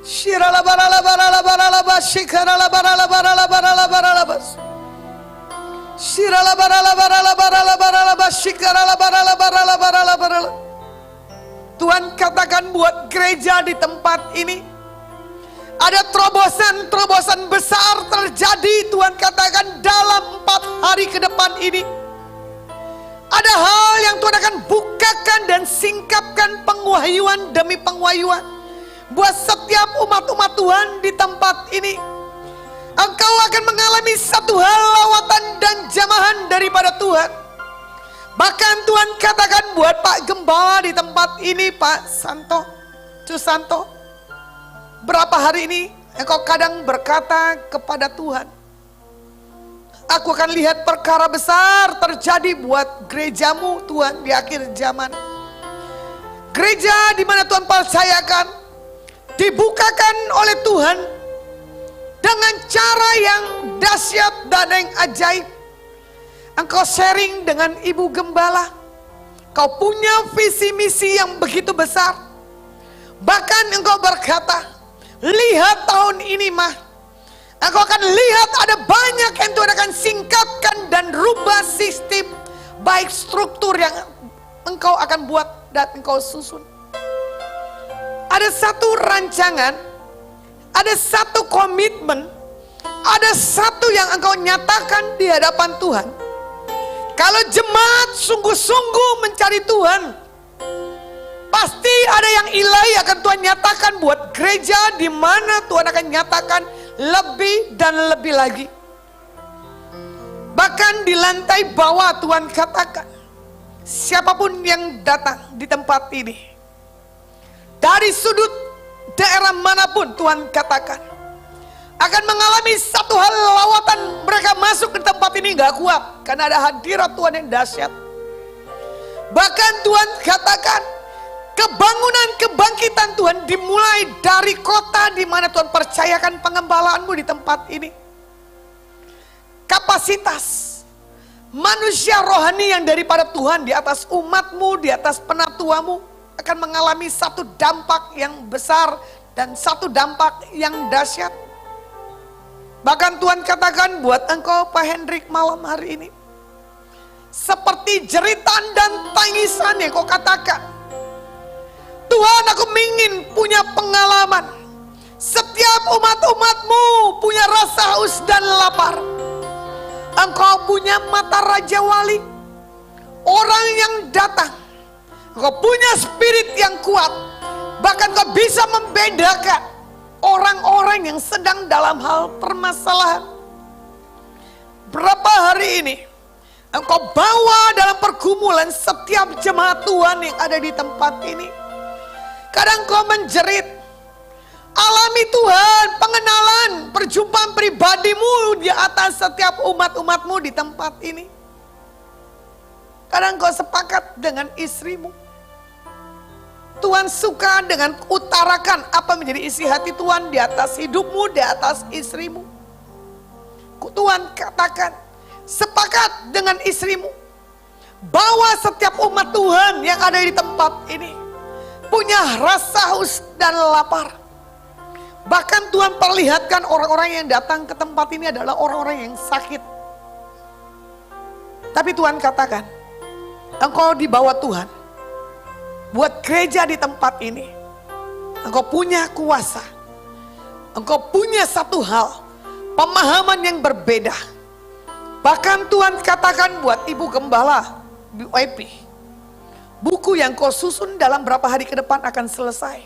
Shiralabaralabaralabaralaba, shikaralabaralabaralabaralabaralaba. Shiralabaralabaralabaralabaralaba, shikaralabaralabaralabaralabaralaba. Tuhan katakan buat gereja di tempat ini. Ada terobosan-terobosan besar terjadi, Tuhan katakan dalam 4 hari ke depan ini. Ada hal yang Tuhan akan bukakan dan singkapkan pengwahyuan demi pengwahyuan. Buat setiap umat-umat Tuhan di tempat ini. Engkau akan mengalami satu hal lawatan dan jamahan daripada Tuhan. Bahkan Tuhan katakan buat Pak Gembala di tempat ini, Pak Susanto. Berapa hari ini engkau kadang berkata kepada Tuhan, aku akan lihat perkara besar terjadi buat gerejamu Tuhan di akhir zaman. Gereja di mana Tuhan percayakan dibukakan oleh Tuhan dengan cara yang dahsyat dan yang ajaib. Engkau sharing dengan Ibu Gembala. Kau punya visi misi yang begitu besar. Bahkan engkau berkata, lihat tahun ini mah, engkau akan lihat ada banyak yang Tuhan akan singkapkan dan rubah sistem, baik struktur yang engkau akan buat dan engkau susun. Ada satu rancangan, ada satu komitmen, ada satu yang engkau nyatakan di hadapan Tuhan. Kalau jemaat sungguh-sungguh mencari Tuhan, pasti ada yang ilahi akan Tuhan nyatakan buat gereja di mana Tuhan akan nyatakan lebih dan lebih lagi. Bahkan di lantai bawah Tuhan katakan, siapapun yang datang di tempat ini, dari sudut daerah manapun Tuhan katakan, akan mengalami satu hal lawatan. Mereka masuk ke tempat ini gak kuat, karena ada hadirat Tuhan yang dahsyat. Bahkan Tuhan katakan, kebangunan kebangkitan Tuhan dimulai dari kota di mana Tuhan percayakan pengembalaanmu di tempat ini. Kapasitas manusia rohani yang daripada Tuhan di atas umatmu, di atas penatuamu akan mengalami satu dampak yang besar dan satu dampak yang dahsyat. Bahkan Tuhan katakan buat engkau Pak Hendrik malam hari ini, seperti jeritan dan tangisan yang kau katakan, Tuhan, aku ingin punya pengalaman. Setiap umat-umatmu punya rasa haus dan lapar. Engkau punya mata Raja Wali, orang yang datang. Engkau punya spirit yang kuat. Bahkan kau bisa membedakan orang-orang yang sedang dalam hal permasalahan. Berapa hari ini engkau bawa dalam pergumulan setiap jemaat Tuhan yang ada di tempat ini. Kadang kau menjerit, alami Tuhan, pengenalan, perjumpaan pribadimu di atas setiap umat-umatmu di tempat ini. Kadang kau sepakat dengan istrimu. Tuhan suka dengan utarakan apa menjadi isi hati Tuhan di atas hidupmu, di atas istrimu. Tuhan katakan, sepakat dengan istrimu. Bawa setiap umat Tuhan yang ada di tempat ini punya rasa haus dan lapar. Bahkan Tuhan perlihatkan orang-orang yang datang ke tempat ini adalah orang-orang yang sakit. Tapi Tuhan katakan, engkau dibawa Tuhan buat gereja di tempat ini. Engkau punya kuasa. Engkau punya satu hal, pemahaman yang berbeda. Bahkan Tuhan katakan buat Ibu Gembala BYP, buku yang kau susun dalam berapa hari ke depan akan selesai.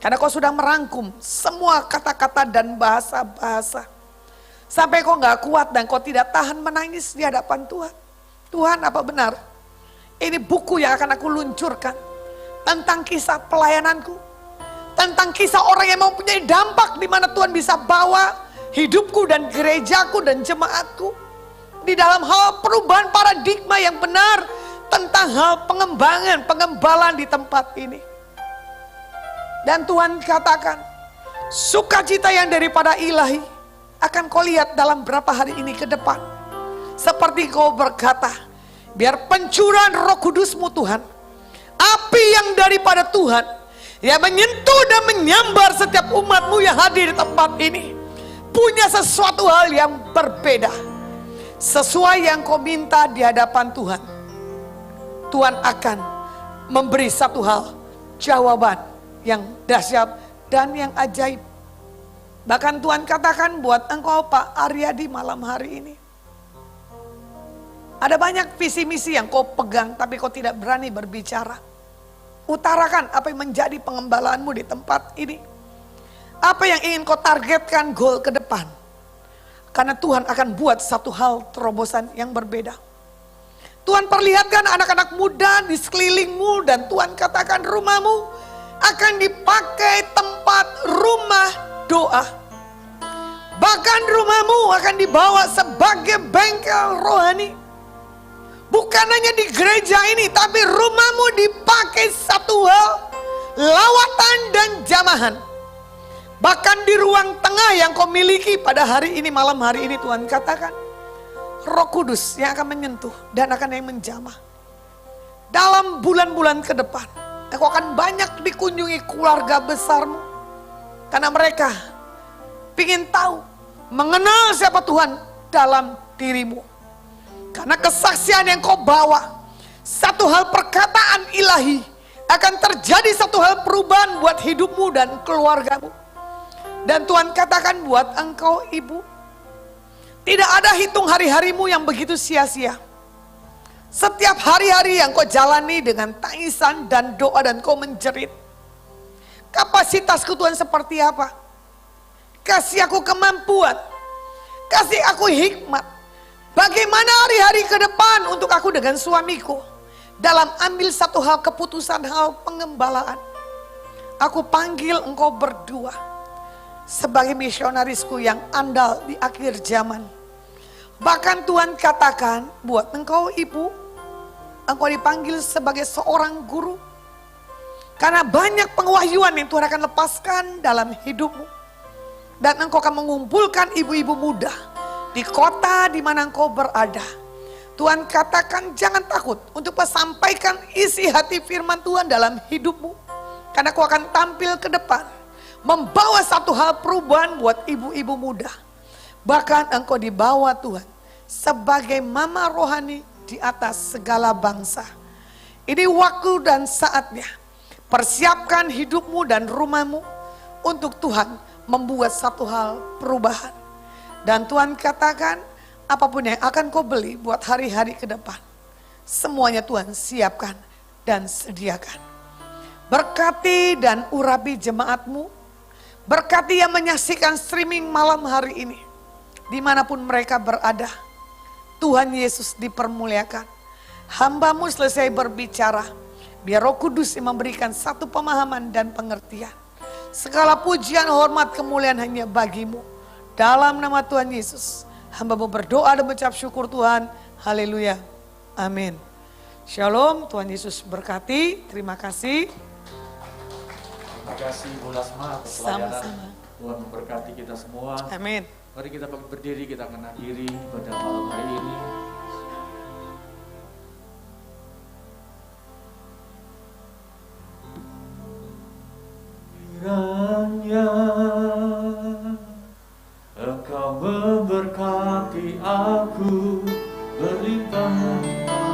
Karena kau sudah merangkum semua kata-kata dan bahasa-bahasa. Sampai kau gak kuat dan kau tidak tahan menangis di hadapan Tuhan. Tuhan, apa benar Ini buku yang akan aku luncurkan tentang kisah pelayananku, tentang kisah orang yang mempunyai dampak di mana Tuhan bisa bawa hidupku dan gerejaku dan jemaatku di dalam hal perubahan paradigma yang benar tentang hal pengembangan, pengembalaan di tempat ini. Dan Tuhan katakan, sukacita yang daripada ilahi akan kau lihat dalam berapa hari ini ke depan. Seperti kau berkata, biar pencurahan Roh Kudus-Mu Tuhan, api yang daripada Tuhan yang menyentuh dan menyambar setiap umat-Mu yang hadir di tempat ini, punya sesuatu hal yang berbeda. Sesuai yang kau minta di hadapan Tuhan, Tuhan akan memberi satu hal, jawaban yang dahsyat dan yang ajaib. Bahkan Tuhan katakan buat engkau Pak Aryadi malam hari ini, ada banyak visi misi yang kau pegang tapi kau tidak berani berbicara. Utarakan apa yang menjadi pengembalaanmu di tempat ini. Apa yang ingin kau targetkan goal ke depan. Karena Tuhan akan buat satu hal terobosan yang berbeda. Tuhan perlihatkan anak-anak muda di sekelilingmu dan Tuhan katakan rumahmu akan dipakai tempat rumah doa. Bahkan rumahmu akan dibawa sebagai bengkel rohani. Bukan hanya di gereja ini, tapi rumahmu dipakai satu hal, lawatan dan jamahan. Bahkan di ruang tengah yang kau miliki pada hari ini, malam hari ini Tuhan katakan, Roh Kudus yang akan menyentuh dan akan yang menjamah. Dalam bulan-bulan ke depan, engkau akan banyak dikunjungi keluarga besarmu. Karena mereka ingin tahu, mengenal siapa Tuhan dalam dirimu. Karena kesaksian yang kau bawa, satu hal perkataan ilahi, akan terjadi satu hal perubahan buat hidupmu dan keluargamu. Dan Tuhan katakan buat engkau ibu, tidak ada hitung hari-harimu yang begitu sia-sia. Setiap hari-hari yang kau jalani dengan tangisan dan doa dan kau menjerit. Kapasitasku Tuhan seperti apa? Kasih aku kemampuan, kasih aku hikmat. Bagaimana hari-hari ke depan untuk aku dengan suamiku dalam ambil satu hal keputusan, hal pengembalaan. Aku panggil engkau berdua sebagai misionarisku yang andal di akhir zaman. Bahkan Tuhan katakan buat engkau ibu, engkau dipanggil sebagai seorang guru. Karena banyak pengahyuan yang Tuhan akan lepaskan dalam hidupmu. Dan engkau akan mengumpulkan ibu-ibu muda di kota di mana engkau berada. Tuhan katakan jangan takut untuk menyampaikan isi hati firman Tuhan dalam hidupmu. Karena kau akan tampil ke depan, membawa satu hal perubahan buat ibu-ibu muda. Bahkan engkau dibawa Tuhan sebagai mama rohani di atas segala bangsa. Ini waktu dan saatnya. Persiapkan hidupmu dan rumahmu untuk Tuhan membuat satu hal perubahan. Dan Tuhan katakan apapun yang akan kau beli buat hari-hari ke depan, semuanya Tuhan siapkan dan sediakan. Berkati dan urapi jemaatmu, berkati yang menyaksikan streaming malam hari ini, dimanapun mereka berada. Tuhan Yesus dipermuliakan. Hamba-Mu selesai berbicara, biar Roh Kudus yang memberikan satu pemahaman dan pengertian. Segala pujian, hormat, kemuliaan hanya bagi-Mu. Dalam nama Tuhan Yesus, hamba-Mu berdoa dan mengucap syukur Tuhan. Haleluya. Amin. Shalom, Tuhan Yesus berkati. Terima kasih. Terima kasih Bu Lasma atas pelayanan. Sama-sama. Tuhan memberkati kita semua. Amin. Mari kita berdiri, kita akan akhiri pada malam hari ini. Kiranya Engkau memberkati aku berlimpah-limpah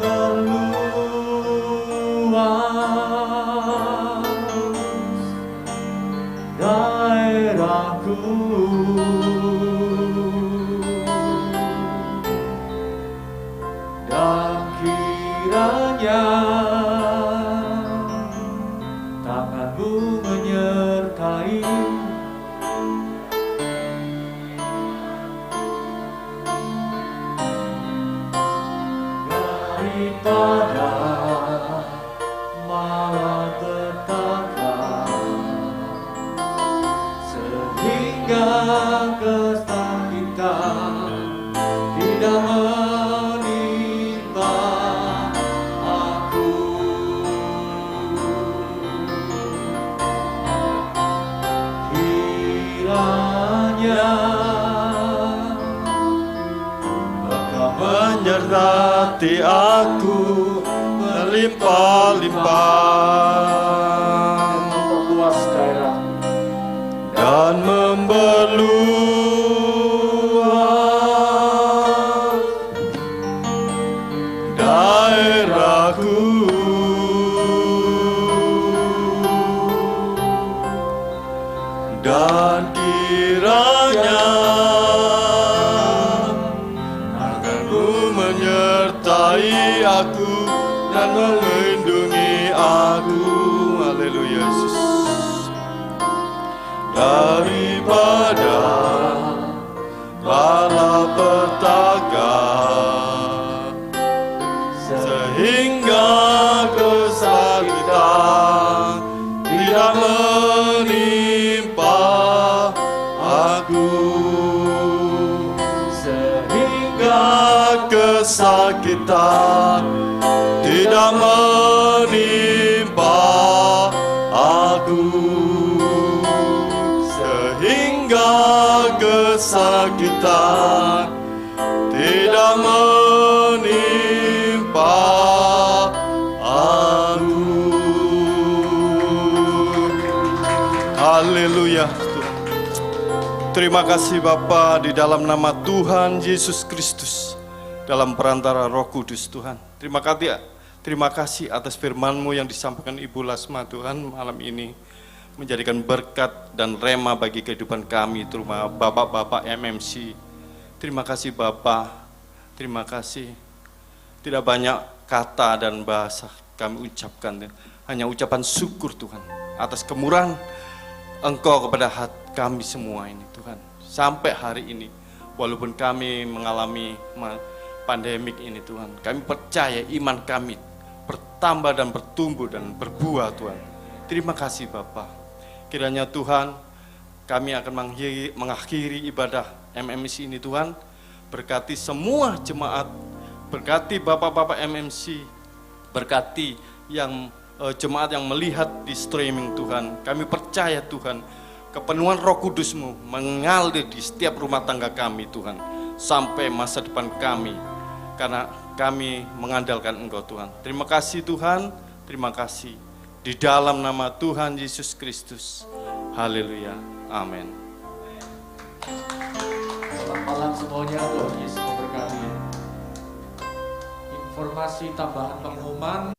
dan memperluas daerahku. Dan kiranya tangan-Mu menyertai daripada malapetaka, sehingga kesakitan tidak menimpa aku. Kiranya Engkau menyertai aku berlimpah-limpah memperluas daerah dan memperluas daerahku, dan kiranya akanmu menyertai aku dan melindungi aku. Haleluya Yesus. Daripada malapetaka, sehingga kesakitan tidak menimpa aku, sehingga kesakitan tidak menimpa aku, sehingga kesakitan tidak menimpa aku. Haleluya. Terima kasih Bapa, di dalam nama Tuhan Yesus Kristus, dalam perantara Roh Kudus Tuhan. Terima kasih atas firman-Mu yang disampaikan Ibu Lasma Tuhan malam ini, menjadikan berkat dan rema bagi kehidupan kami, terutama Bapak-Bapak MMC. Terima kasih Bapak, terima kasih. Tidak banyak kata dan bahasa kami ucapkan, hanya ucapan syukur Tuhan atas kemurahan Engkau kepada hati kami semua ini Tuhan. Sampai hari ini, walaupun kami mengalami pandemik ini Tuhan, kami percaya iman kami bertambah dan bertumbuh dan berbuah Tuhan. Terima kasih Bapa. Kiranya Tuhan, kami akan mengakhiri ibadah MMC ini Tuhan. Berkati semua jemaat, berkati Bapak-Bapak MMC, berkati yang jemaat yang melihat di streaming Tuhan. Kami percaya Tuhan, kepenuhan Roh Kudus-Mu mengalir di setiap rumah tangga kami Tuhan, sampai masa depan kami, karena kami mengandalkan Engkau Tuhan. Terima kasih Tuhan, terima kasih. Di dalam nama Tuhan Yesus Kristus. Haleluya. Amin. Selamat malam semuanya, Tuhan Yesus memberkati. Informasi tambahan pengumuman